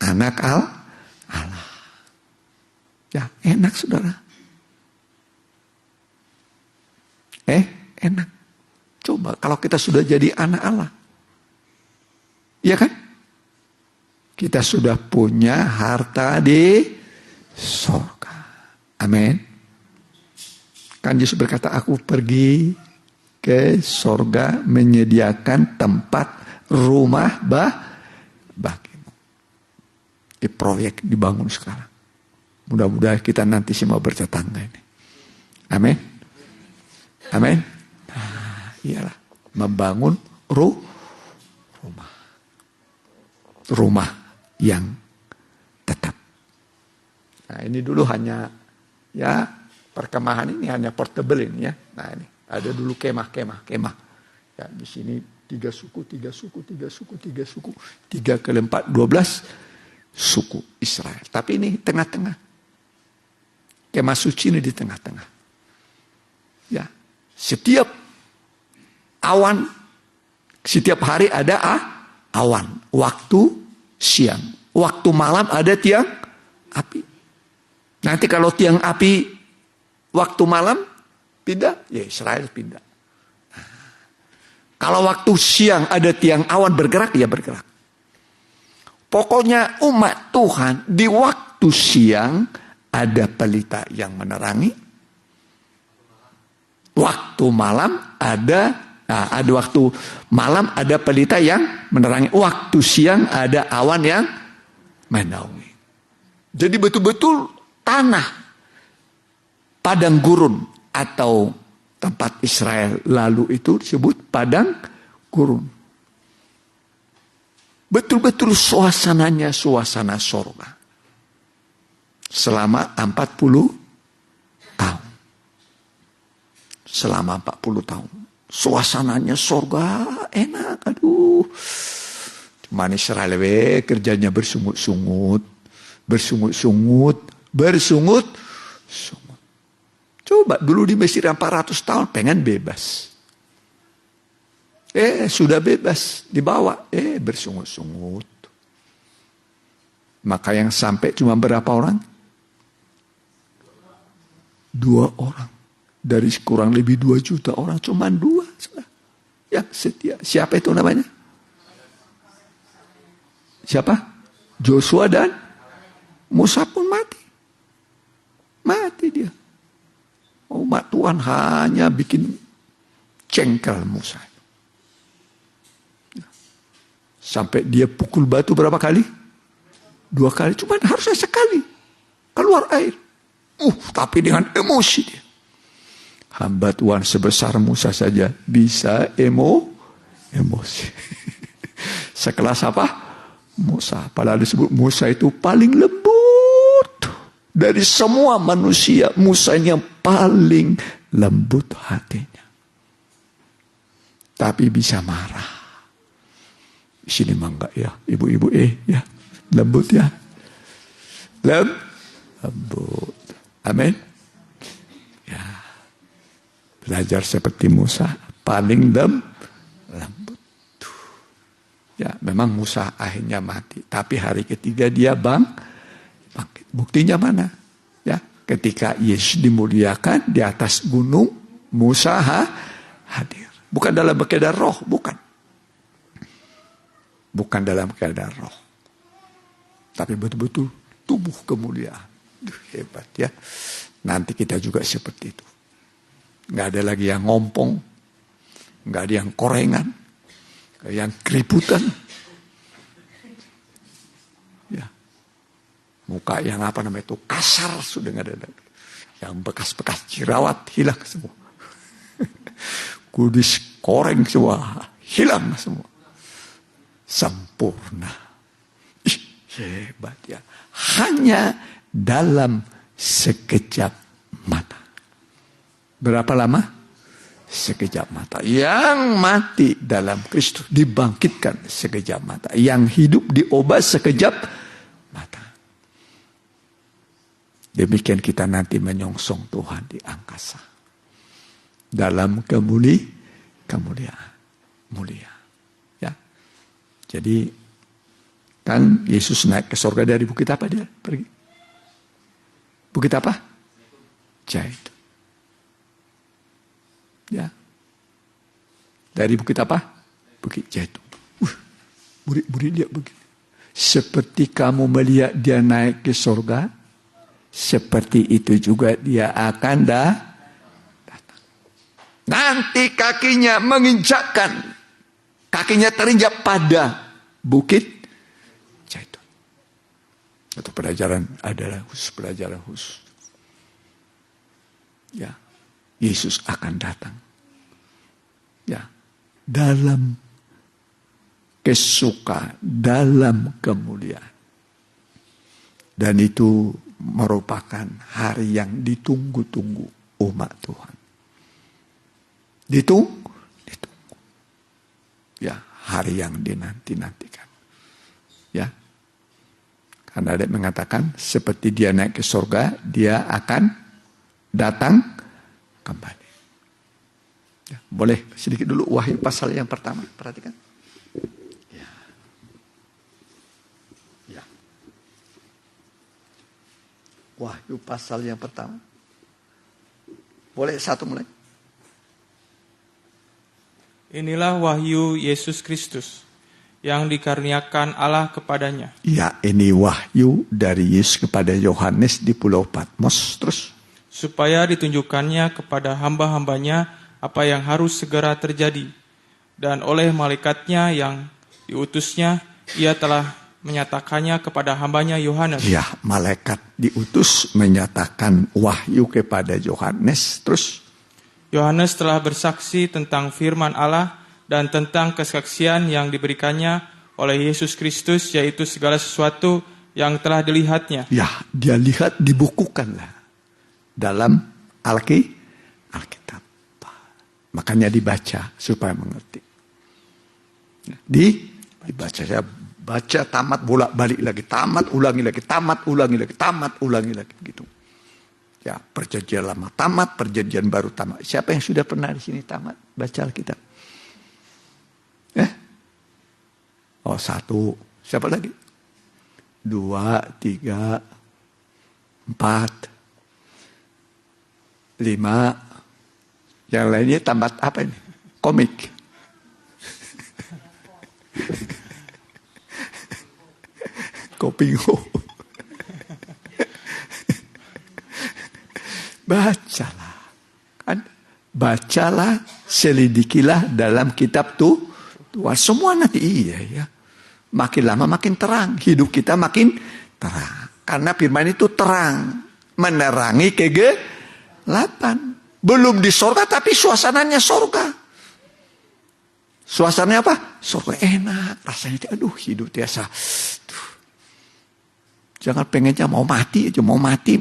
Anak Allah. Ya, enak saudara. Enak. Coba kalau kita sudah jadi anak Allah. Iya kan? Kita sudah punya harta di surga. Amin. Kan Yesus berkata, aku pergi ke surga menyediakan tempat rumah bagimu. Di proyek dibangun sekarang. Mudah-mudahan kita nanti semua bertetangga ini. Amin. Amin. Nah, iyalah. Membangun rumah. Rumah yang tetap. Nah ini dulu hanya, ya perkemahan ini hanya portable ini ya. Nah ini ada dulu kemah. Ya di sini 3 suku, 3 kali 4, 12 suku Israel. Tapi ini tengah-tengah. Kemah suci ini di tengah-tengah. Ya, setiap awan, setiap hari ada awan. Waktu siang, waktu malam ada tiang api. Nanti kalau tiang api waktu malam pindah, ya Israel pindah. Kalau waktu siang ada tiang awan bergerak, ya bergerak. Pokoknya umat Tuhan di waktu siang ada pelita yang menerangi. Waktu malam waktu malam ada pelita yang menerangi. Waktu siang ada awan yang menaungi. Jadi betul-betul tanah padang gurun atau tempat Israel lalu itu disebut padang gurun. Betul-betul suasananya suasana sorga. Selama 40 tahun. Selama 40 tahun. Suasananya sorga enak. Aduh. Cuman Israel kerjanya bersungut-sungut. Bersungut-sungut. Coba dulu di Mesir 400 tahun pengen bebas. Sudah bebas, dibawa. Bersungut-sungut. Maka yang sampai cuma berapa orang? 2 orang. Dari kurang lebih 2 juta orang, cuma 2. Yang setia. Siapa itu namanya? Siapa? Joshua dan Musa pun mati. Mati dia. Umat Tuhan hanya bikin cengkel Musa. Sampai dia pukul batu berapa kali? 2 kali. Cuma harusnya sekali. Keluar air. Tapi dengan emosi dia. Hamba Tuhan sebesar Musa saja bisa emosi. Sekelas apa? Musa. Padahal disebut Musa itu paling lembut. Dari semua manusia, Musa yang paling lembut hatinya. Tapi bisa marah. Di sini mah enggak ya, ibu-ibu ya, lembut ya. Lembut. Amin. Ya. Belajar seperti Musa, paling lembut. Ya, memang Musa akhirnya mati, tapi hari ketiga dia bangkit. Buktinya mana? Ya, ketika Yesus dimuliakan di atas gunung, Musa hadir. Bukan dalam keadaan roh, bukan. Bukan dalam keadaan roh. Tapi betul-betul tubuh kemuliaan. Hebat ya. Nanti kita juga seperti itu. Nggak ada lagi yang ngompong. Nggak ada yang korengan. Nggak ada yang keributan. Ya. Muka yang itu kasar sudah nggak ada lagi. Yang bekas-bekas jerawat hilang semua. Kudis koreng semua. Hilang semua. Sempurna. Hebat ya. Hanya dalam sekejap mata. Berapa lama? Sekejap mata. Yang mati dalam Kristus dibangkitkan sekejap mata. Yang hidup diobat sekejap mata. Demikian kita nanti menyongsong Tuhan di angkasa. Dalam kemuliaan. Mulia. Ya. Jadi kan Yesus naik ke surga dari bukit apa dia pergi? Bukit apa? Zaitun. Ya. Dari bukit apa? Bukit Zaitun. Murid-murid dia begini. Seperti kamu melihat dia naik ke surga, seperti itu juga dia akan datang. Nanti kakinya menginjakkan, kakinya terinjak pada bukit Zaitun. Itu pelajaran adalah pelajaran khusus. Ya, Yesus akan datang. Ya, dalam kesukaan, dalam kemuliaan. Dan itu merupakan hari yang ditunggu-tunggu umat Tuhan. Ditunggu. Ya, hari yang dinanti-nantikan. Ya. Karena ada yang mengatakan seperti dia naik ke surga, dia akan datang kembali. Ya, boleh sedikit dulu Wahyu pasal yang pertama, perhatikan. Ya. Ya. Wahyu pasal yang pertama. Boleh satu mulai. Inilah wahyu Yesus Kristus, yang dikaruniakan Allah kepadanya. Ya, ini wahyu dari Yesus kepada Yohanes di Pulau Patmos. Terus, Supaya ditunjukkannya kepada hamba-hambanya apa yang harus segera terjadi. Dan oleh malaikatnya yang diutusnya, ia telah menyatakannya kepada hambanya Yohanes. ya, malaikat diutus menyatakan wahyu kepada Yohanes. Terus, Yohanes telah bersaksi tentang firman Allah dan tentang kesaksian yang diberikannya oleh Yesus Kristus, yaitu segala sesuatu yang telah dilihatnya. ya, dia lihat dibukukanlah dalam Alkitab. Makanya dibaca supaya mengerti. Dibaca, saya baca tamat bolak-balik lagi, tamat ulangi lagi, tamat ulangi lagi, tamat ulangi lagi gitu. Ya, perjanjian lama tamat, perjanjian baru tamat. Siapa yang sudah pernah di sini tamat baca Alkitab? Oh, 1. Siapa lagi? 2, 3, 4, 5. Yang lainnya tamat apa ini? Komik. Kopingo. Bacalah. Kan? Bacalah, selidikilah dalam kitab Tuhan. Semua nanti iya ya. Makin lama makin terang. Hidup kita makin terang. Karena firman itu terang. Menerangi kegelapan. Belum di sorga tapi suasananya sorga. Suasananya apa? Sorga enak. Rasanya aduh hidup biasa. Jangan pengennya mau mati aja, mau mati.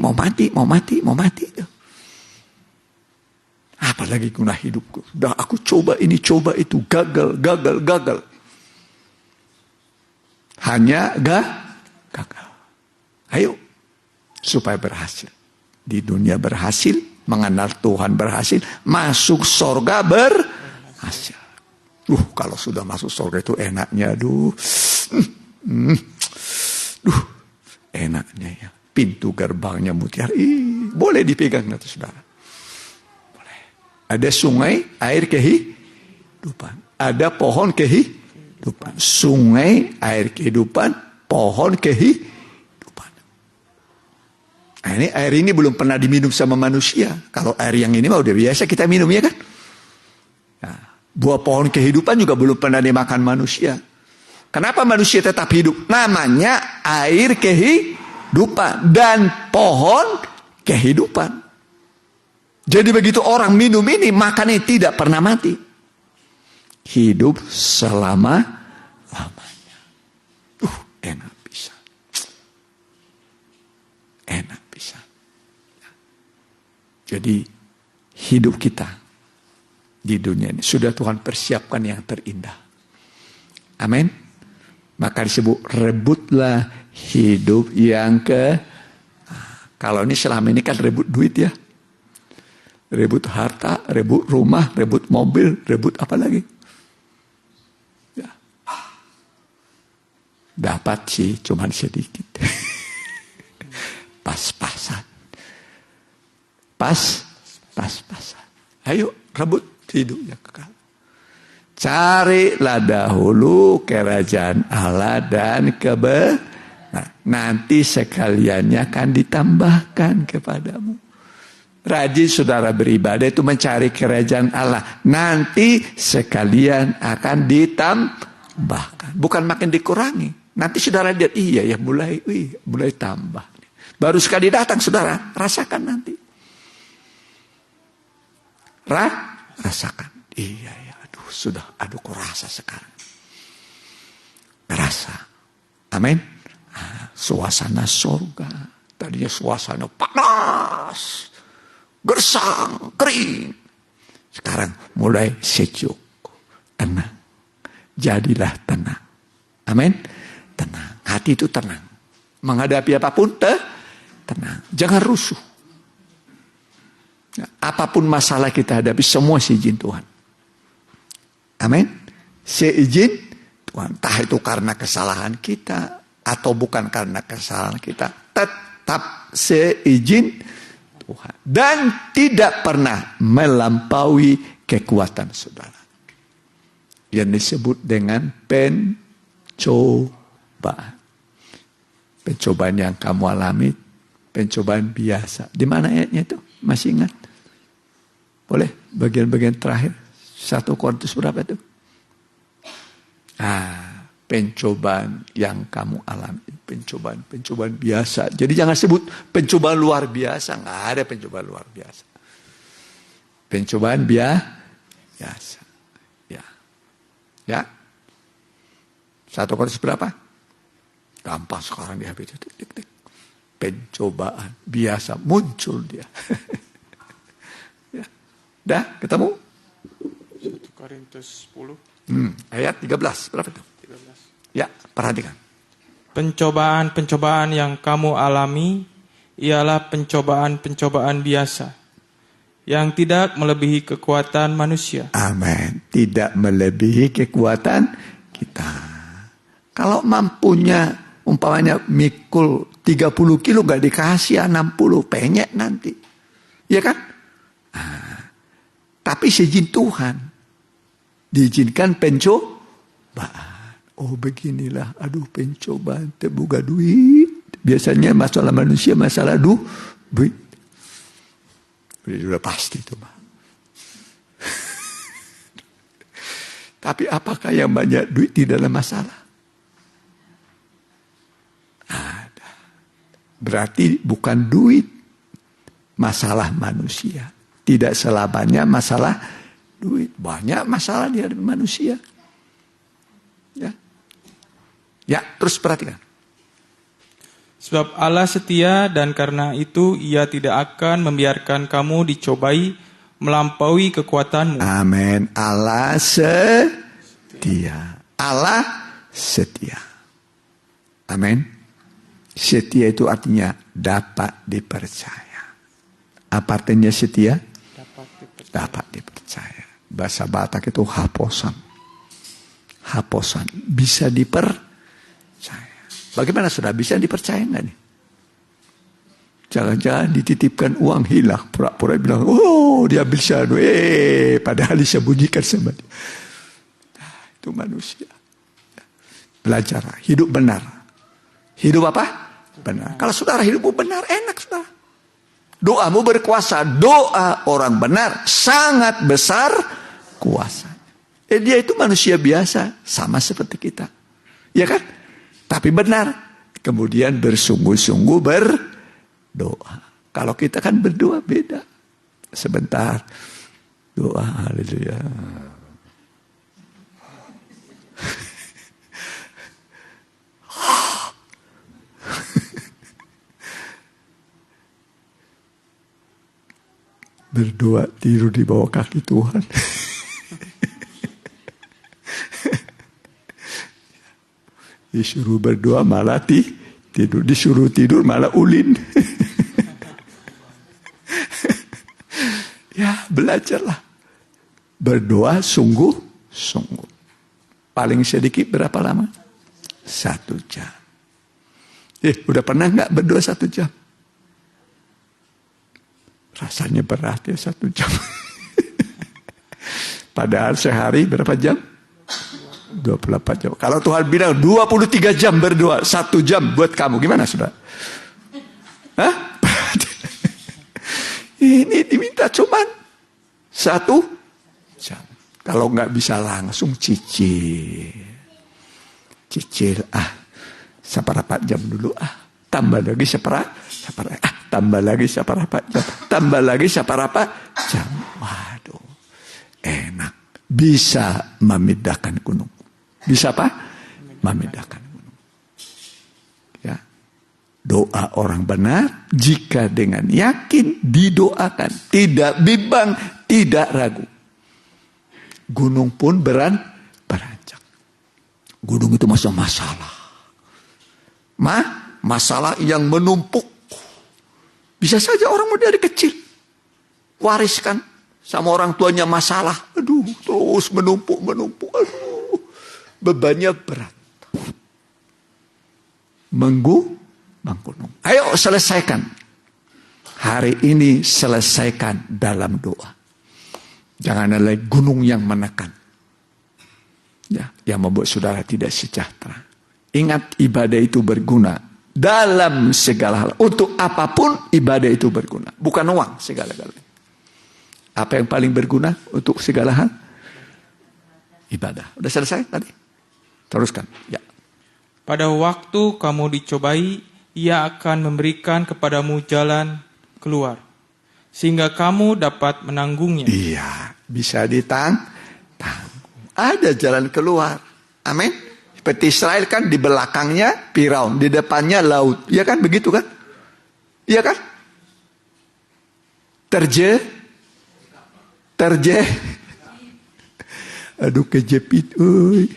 Apalagi guna hidupku. Udah aku coba ini, coba itu. Gagal. Hanya gagal. Ayo. Supaya berhasil. Di dunia berhasil. Mengenal Tuhan berhasil. Masuk sorga berhasil. Kalau sudah masuk sorga itu enaknya. Enaknya ya. Pintu gerbangnya mutiara. Boleh dipegang nanti saudara. Boleh. Ada sungai air kehidupan. Ada pohon kehidupan. Sungai air kehidupan. Pohon kehidupan. Nah, ini air ini belum pernah diminum sama manusia. Kalau air yang ini mah udah biasa kita minum ya kan. Nah, buah pohon kehidupan juga belum pernah dimakan manusia. Kenapa manusia tetap hidup? Namanya air kehidupan dan pohon kehidupan. Jadi begitu orang minum ini, makannya tidak pernah mati. Hidup selama-lamanya. Enak bisa. Enak bisa. Jadi hidup kita di dunia ini sudah Tuhan persiapkan yang terindah. Amin. Maka disebut rebutlah hidup yang kalau ini selama ini kan rebut duit ya. Rebut harta, rebut rumah, rebut mobil, rebut apa lagi? Ya. Dapat sih cuman sedikit. Pas-pasan. Pas-pasan. Ayo rebut hidup yang kekal. Carilah dahulu kerajaan Allah dan kebenaran. Nanti sekaliannya akan ditambahkan kepadamu. Rajin saudara beribadah itu mencari kerajaan Allah. Nanti sekalian akan ditambahkan. Bukan makin dikurangi. Nanti saudara lihat, iya ya mulai tambah. Baru sekali datang saudara, rasakan nanti. Rasakan. Iya ya. Kok rasa sekarang. Rasa. Amin. Suasana surga. Tadinya suasana panas. Gersang. Kering. Sekarang mulai sejuk. Tenang. Jadilah tenang. Amin. Tenang. Hati itu tenang. Menghadapi apapun tenang. Jangan rusuh. Apapun masalah kita hadapi, semua seizin Tuhan. Amin. Seizin Tuhan. Entah itu karena kesalahan kita atau bukan karena kesalahan kita. Tetap seizin Tuhan. Dan tidak pernah melampaui kekuatan saudara. Yang disebut dengan pencobaan. Pencobaan yang kamu alami, pencobaan biasa. Di mana ayatnya itu? Masih ingat? Boleh? Bagian-bagian terakhir. 1 Korintus berapa itu? Pencobaan yang kamu alami. Pencobaan biasa. Jadi jangan sebut pencobaan luar biasa. Nggak ada pencobaan luar biasa. Pencobaan biasa. Ya. 1 Korintus berapa? Gampang sekarang di HP itu. Tik. Pencobaan biasa muncul dia. Ya. Dah ketemu? 1 Korintus 10. Ayat 13. Berapa itu? 13. Ya, perhatikan. Pencobaan-pencobaan yang kamu alami ialah pencobaan-pencobaan biasa yang tidak melebihi kekuatan manusia. Amin. Tidak melebihi kekuatan kita. Kalau mampunya umpamanya mikul 30 kilo gak dikasih 60, penyek nanti. Ya kan? Tapi seizin Tuhan diizinkan pencobaan. Oh beginilah, aduh pencobaan, terbuka duit. Biasanya masalah manusia, masalah duit. Sudah pasti itu, Pak. Tapi apakah yang banyak duit tidak ada masalah? Ada. Berarti bukan duit masalah manusia. Tidak selamanya masalah duit. Banyak masalah di hadapan manusia. Ya, terus perhatikan. Sebab Allah setia dan karena itu Ia tidak akan membiarkan kamu dicobai melampaui kekuatanmu. Amin. Allah setia. Allah setia. Amin. Setia itu artinya dapat dipercaya. Apa artinya setia? Dapat dipercaya. Bahasa Batak itu haposan. Haposan. Bisa dipercaya. Bagaimana sudah bisa dipercaya nggak nih? Jangan-jangan dititipkan uang hilang. Pura-pura bilang, oh dia bisa. Padahal disembunyikan sama dia. Itu manusia. Belajar. Hidup benar. Hidup apa? Benar. Kalau saudara hidup benar, enak saudara. Doamu berkuasa. Doa orang benar sangat besar kuasa. Dia itu manusia biasa. Sama seperti kita. Ya kan? Tapi benar. Kemudian bersungguh-sungguh berdoa. Kalau kita kan berdoa beda. Sebentar. Doa, haleluya. Berdoa tidur di bawah kaki Tuhan. Disuruh berdoa malah tidur. Disuruh tidur malah ulin. Ya belajarlah. Berdoa sungguh-sungguh. Paling sedikit berapa lama? 1 jam. Udah pernah gak berdoa 1 jam? Rasanya berat ya 1 jam. Padahal sehari berapa jam? 24 jam. Kalau Tuhan bilang 23 jam berdoa, 1 jam buat kamu, gimana saudara? Hah? Ini diminta cuman 1 jam. Kalau nggak bisa langsung cicil. Seperempat jam dulu tambah lagi tambah lagi seperempat jam, tambah lagi seperempat jam. Waduh, enak. Bisa memindahkan gunung. Bisa apa? Memindahkan gunung. Ya. Doa orang benar jika dengan yakin didoakan, tidak bimbang, tidak ragu. Gunung pun beranjak. Gunung itu masalah. Masalah yang menumpuk. Bisa saja orang muda dari kecil wariskan sama orang tuanya masalah. Aduh, terus menumpuk. Aduh. Bebannya berat. Menggunung. Ayo selesaikan. Hari ini selesaikan dalam doa. Jangan ada lagi gunung yang menekan. Ya, yang membuat saudara tidak sejahtera. Ingat, ibadah itu berguna dalam segala hal. Untuk apapun ibadah itu berguna. Bukan uang segala-galanya. Apa yang paling berguna untuk segala hal? Ibadah. Udah selesai tadi? Teruskan. Ya. Pada waktu kamu dicobai, Ia akan memberikan kepadamu jalan keluar, sehingga kamu dapat menanggungnya. Iya, bisa tanggung. Ada jalan keluar. Amin. Seperti Israel kan di belakangnya Firaun, di depannya laut. Iya kan, begitu kan? Iya kan? Aduh, kejepit, uy.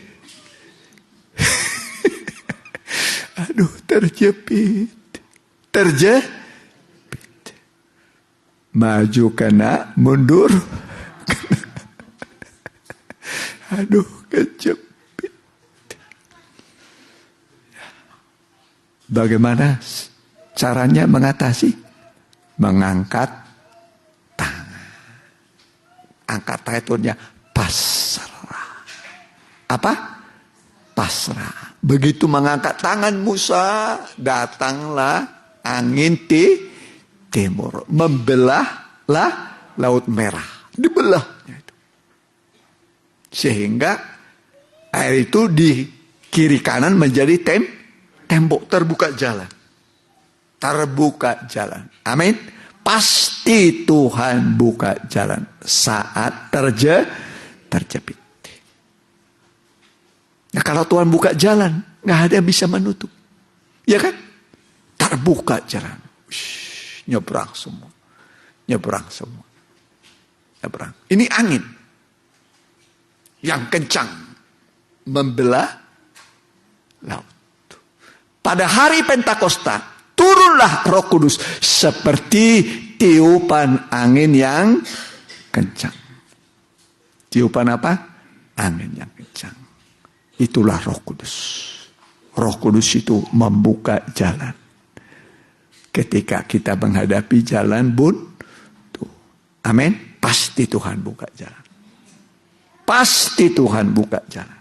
Aduh, terjepit. Maju kena, mundur. Aduh, kejepit. Bagaimana caranya mengatasi? Mengangkat tangan. Angkat tangannya pasrah. Apa? Pasrah. Begitu mengangkat tangan Musa, datanglah angin timur, membelahlah Laut Merah, dibelahnya itu, sehingga air itu di kiri kanan menjadi tembok, terbuka jalan. Amin. Pasti Tuhan buka jalan saat terjepit. Nah, kalau Tuhan buka jalan, nggak ada yang bisa menutup. Ya kan? Terbuka jalan. Nyebrang semua. Ini angin yang kencang membelah laut. Pada hari Pentakosta, turunlah Roh Kudus seperti tiupan angin yang kencang. Tiupan apa? Angin yang kencang. Itulah Roh Kudus. Roh Kudus itu membuka jalan. Ketika kita menghadapi jalan buntu. Amin. Pasti Tuhan buka jalan.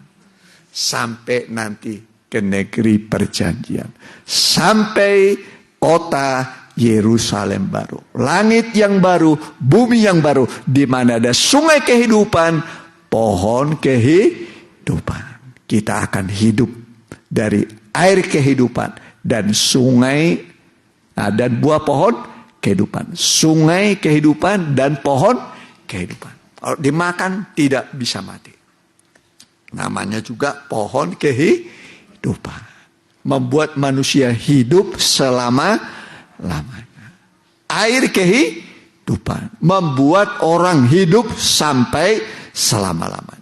Sampai nanti ke negeri perjanjian. Sampai kota Yerusalem baru. Langit yang baru, bumi yang baru. Di mana ada sungai kehidupan, pohon kehidupan. Kita akan hidup dari air kehidupan dan sungai dan buah pohon kehidupan. Sungai kehidupan dan pohon kehidupan. Kalau dimakan tidak bisa mati. Namanya juga pohon kehidupan. Membuat manusia hidup selama-lamanya. Air kehidupan. Membuat orang hidup sampai selama-lamanya.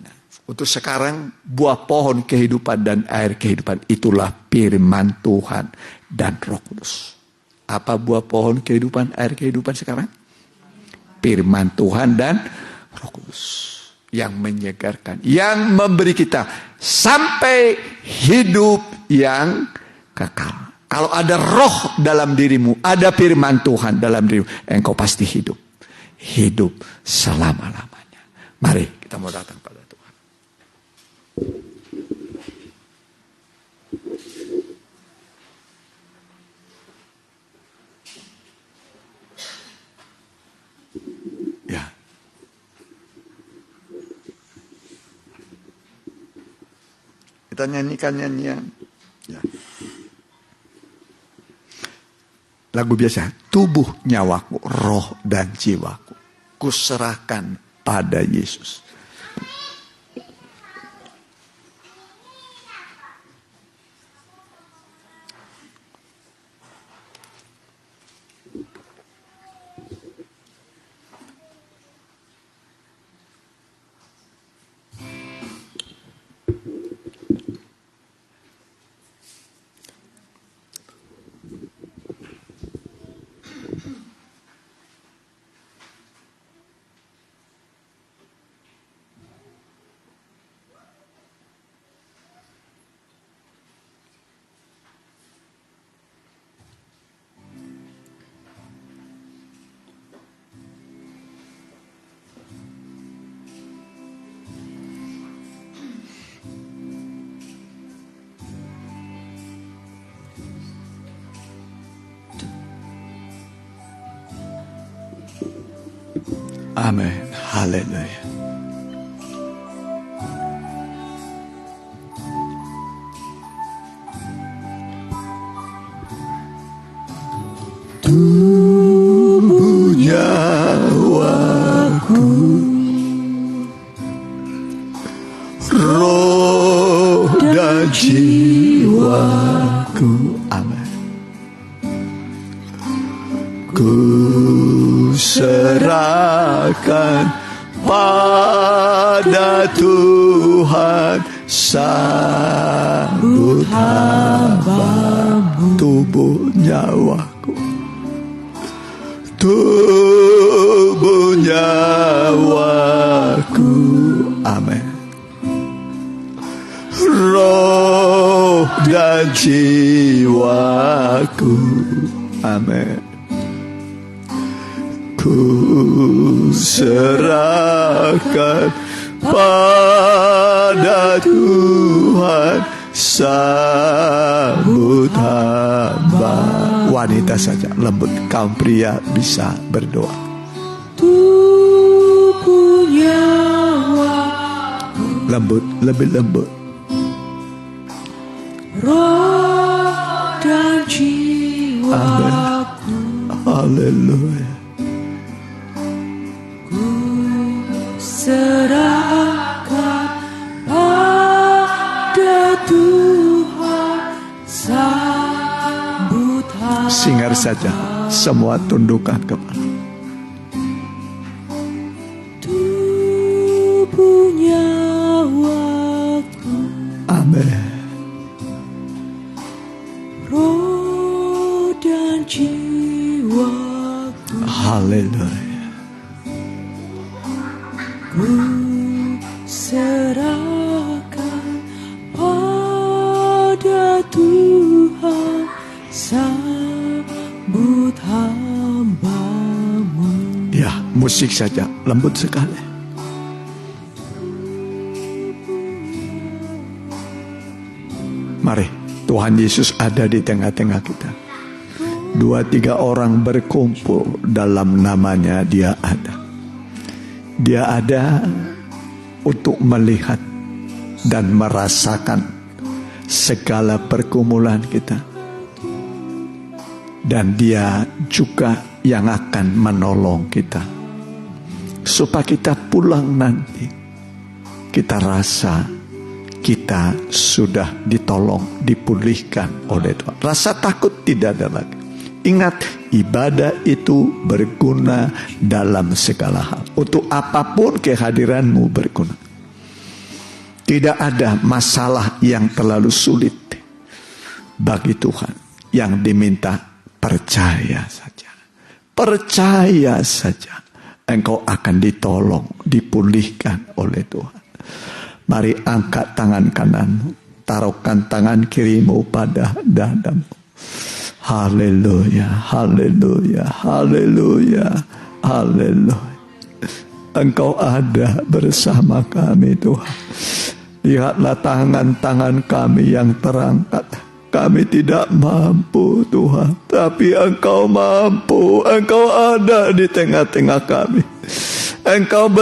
Untuk sekarang buah pohon kehidupan dan air kehidupan itulah firman Tuhan dan Roh Kudus. Apa buah pohon kehidupan, air kehidupan sekarang? Firman Tuhan dan Roh Kudus. Yang menyegarkan, yang memberi kita sampai hidup yang kekal. Kalau ada roh dalam dirimu, ada firman Tuhan dalam dirimu, engkau pasti hidup. Hidup selama-lamanya. Mari kita mau datang pada Tuhan. Ya. Kita nyanyikan nyanyian. Ya. Lagu biasa. Tubuh, nyawaku, roh dan jiwaku, kuserahkan pada Yesus. Amin. Haleluya. Tubuh nyawaku, roh dan jiwaku, amin. Ku serahkan pada Tuhan, sambut hamba-Mu. Tubuh nyawaku, tubuh nyawaku, amin. Roh dan jiwaku, amin. Ku serahkan pada Tuhan, sambut hamba. Wanita saja lembut, kaum pria bisa berdoa. Tubuh nyawaku, Lembut, lebih lembut. roh dan jiwaku, Haleluya. serahkan pada Tuhan, sambut hamba. Singar saja, semua tundukkan kepala. Tubuh nyawaku, Amin. roh dan jiwaku, Haleluya. ku serahkan pada Tuhan, sambut hamba-Mu. Ya, musik saja, lembut sekali. Mari, Tuhan Yesus ada di tengah-tengah kita. 2-3 orang berkumpul dalam namanya, Dia ada. Dia ada untuk melihat dan merasakan segala pergumulan kita. Dan Dia juga yang akan menolong kita. Supaya kita pulang nanti, kita rasa kita sudah ditolong, dipulihkan oleh Tuhan. Rasa takut tidak ada lagi. Ingat, ibadah itu berguna dalam segala hal. Untuk apapun kehadiranmu berguna. Tidak ada masalah yang terlalu sulit bagi Tuhan. Yang diminta, percaya saja. Percaya saja. Engkau akan ditolong, dipulihkan oleh Tuhan. Mari angkat tangan kananmu. Taruhkan tangan kirimu pada dadamu. Haleluya, haleluya, haleluya, haleluya. Engkau ada bersama kami, Tuhan. Lihatlah tangan-tangan kami yang terangkat. Kami tidak mampu, Tuhan, tapi Engkau mampu. Engkau ada di tengah-tengah kami. Engkau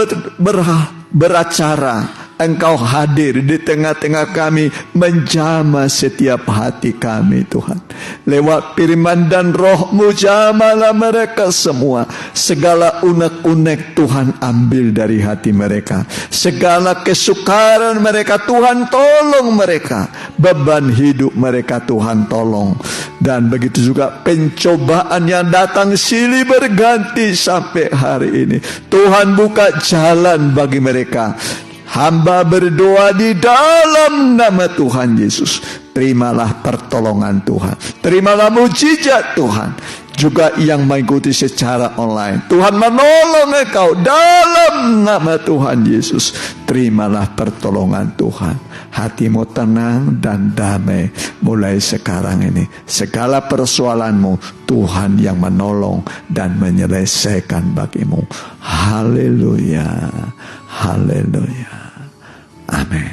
beracara. Engkau hadir di tengah-tengah kami, menjamah setiap hati kami, Tuhan. Lewat firman dan Roh-Mu, jamalah mereka semua. Segala unek-unek Tuhan ambil dari hati mereka. Segala kesukaran mereka, Tuhan tolong mereka. Beban hidup mereka, Tuhan tolong. Dan begitu juga pencobaan yang datang silih berganti sampai hari ini. Tuhan buka jalan bagi mereka. Hamba berdoa di dalam nama Tuhan Yesus. Terimalah pertolongan Tuhan. Terimalah mujizat Tuhan. Juga yang mengikuti secara online. Tuhan menolong engkau dalam nama Tuhan Yesus. Terimalah pertolongan Tuhan. Hatimu tenang dan damai mulai sekarang ini. Segala persoalanmu Tuhan yang menolong dan menyelesaikan bagimu. Haleluya. Haleluya. Amin.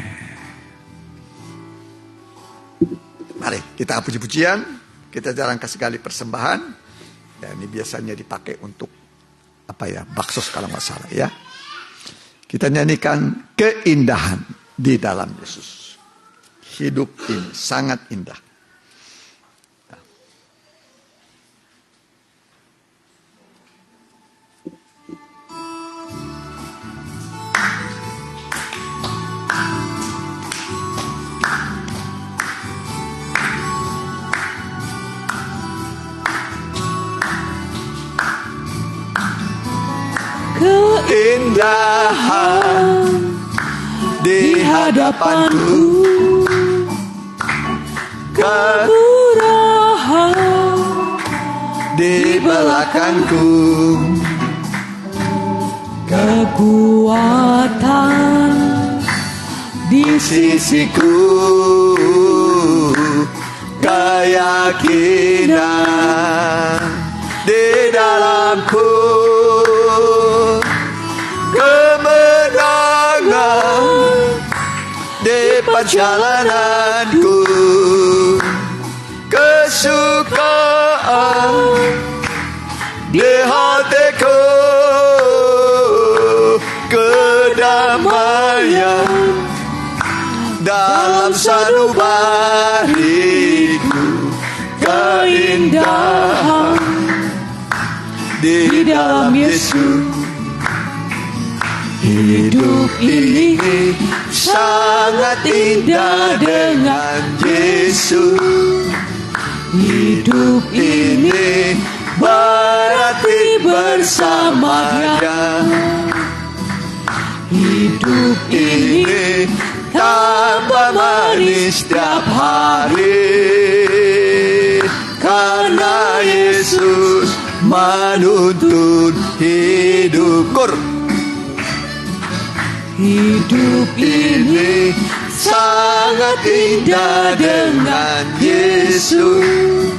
Mari kita puji-pujian. Kita jarangkan sekali persembahan. Dan ini biasanya dipakai untuk baksos kalau nggak salah ya. Kita nyanyikan keindahan di dalam Yesus. Hidup ini sangat indah. Keindahan di hadapanku, Kemurahan di belakangku, kekuatan di sisiku, keyakinan di dalamku, kemenangan di perjalananku, kesukaan di hatiku, kedamaian dalam sanubariku, keindahan di dalam Yesus. Hidup ini sangat indah dengan Yesus. Hidup ini berarti bersama Dia. Hidup ini tambah manis setiap hari, karena Yesus menuntun hidup. Hidup ini sangat indah dengan Yesus.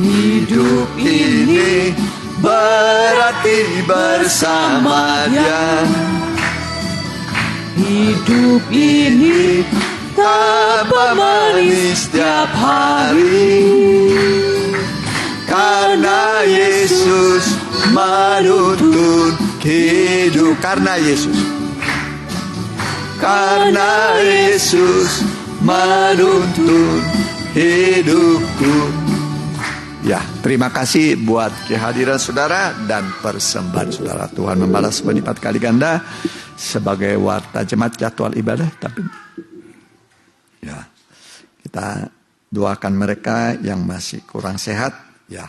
Hidup ini berarti bersama Dia. Hidup ini tambah manis setiap hari, karena Yesus menuntun hidup. Karena Yesus menuntun hidupku. Ya, terima kasih buat kehadiran saudara dan persembahan saudara. Tuhan membalas berlipat kali ganda sebagai warta jemaat jadwal ibadah. Tapi ya, kita doakan mereka yang masih kurang sehat. Ya,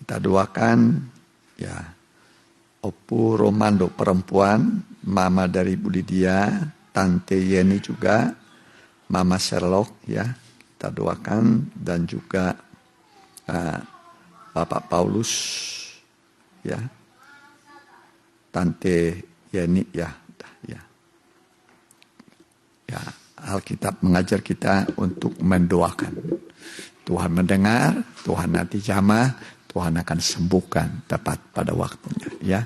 kita doakan ya Opu Romando perempuan, mama dari Bu Lydia, Tante Yeni juga, Mama Sherlock ya, kita doakan, dan juga Bapak Paulus ya, Tante Yeni ya. Alkitab mengajar kita untuk mendoakan. Tuhan mendengar, Tuhan nanti jamah, Tuhan akan sembuhkan tepat pada waktunya ya.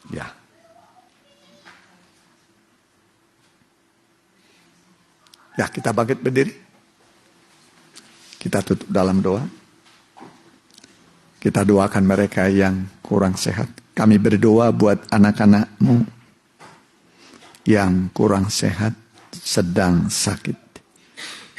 Ya. Ya, kita bangkit berdiri. Kita tutup dalam doa. Kita doakan mereka yang kurang sehat. Kami berdoa buat anak-anak-Mu yang kurang sehat, sedang sakit.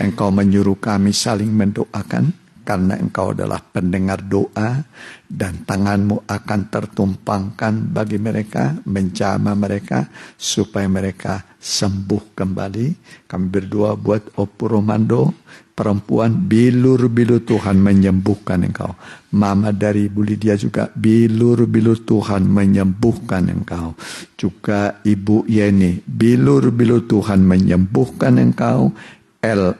Engkau menyuruh kami saling mendoakan, karena Engkau adalah pendengar doa, dan tangan-Mu akan tertumpangkan bagi mereka, menjamah mereka, supaya mereka sembuh kembali. Kami berdoa buat Opu Romando, perempuan, bilur-bilur Tuhan menyembuhkan engkau. Mama dari Bu Lydia juga, bilur-bilur Tuhan menyembuhkan engkau. Juga Ibu Yeni, bilur-bilur Tuhan menyembuhkan engkau.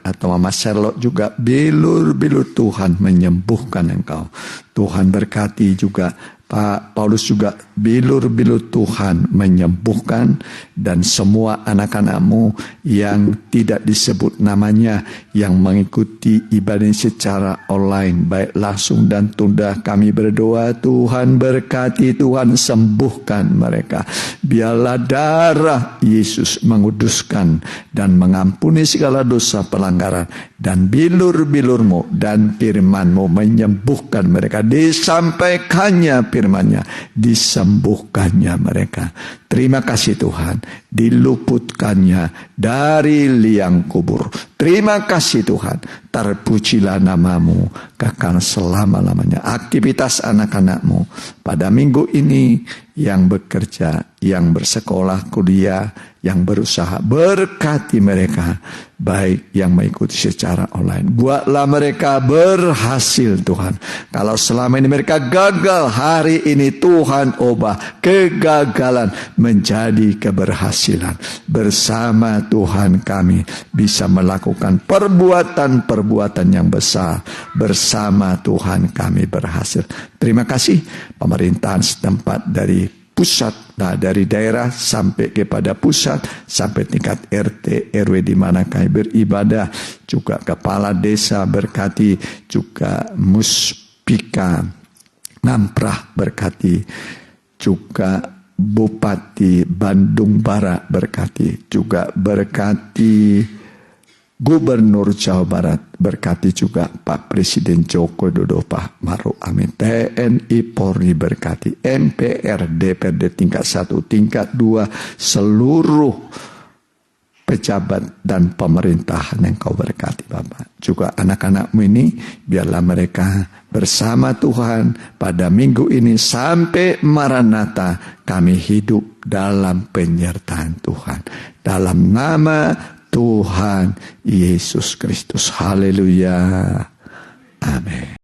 Atau Mama Sherlock juga, bilur-bilur Tuhan menyembuhkan engkau. Tuhan berkati juga Pak Paulus juga, bilur-bilur Tuhan menyembuhkan, dan semua anak-anak-Mu yang tidak disebut namanya, yang mengikuti ibadah secara online, baik langsung dan tunda, kami berdoa Tuhan berkati, Tuhan sembuhkan mereka. Biarlah darah Yesus menguduskan dan mengampuni segala dosa pelanggaran, dan bilur-bilur-Mu dan firman-Mu menyembuhkan mereka. Disampaikannya firman-Nya, disembuhkannya mereka. Terima kasih Tuhan, diluputkannya dari liang kubur. Terima kasih Tuhan, terpujilah nama-Mu kekal selama-lamanya. Aktivitas anak-anak-Mu pada minggu ini, yang bekerja, yang bersekolah, kuliah, yang berusaha, berkati mereka, baik yang mengikuti secara online. Buatlah mereka berhasil Tuhan. Kalau selama ini mereka gagal, hari ini Tuhan ubah kegagalan menjadi keberhasilan. Bersama Tuhan kami bisa melakukan perbuatan-perbuatan yang besar. Bersama Tuhan kami berhasil. Terima kasih pemerintahan setempat dari pusat, dari daerah sampai kepada pusat, sampai tingkat RT, RW di mana kami beribadah, juga kepala desa berkati, juga Muspika Namprah berkati, juga Bupati Bandung Barat berkati, juga berkati Gubernur Jawa Barat, berkati juga Pak Presiden Joko Widodo, Pak Maruf Amin, TNI Polri berkati, MPR, DPRD tingkat 1, tingkat 2, seluruh pejabat dan pemerintahan yang Kau berkati Bapak. Juga anak-anak-Mu ini, biarlah mereka bersama Tuhan pada minggu ini sampai Maranatha, kami hidup dalam penyertaan Tuhan. Dalam nama Tuhan Yesus Kristus. Haleluya. Amin.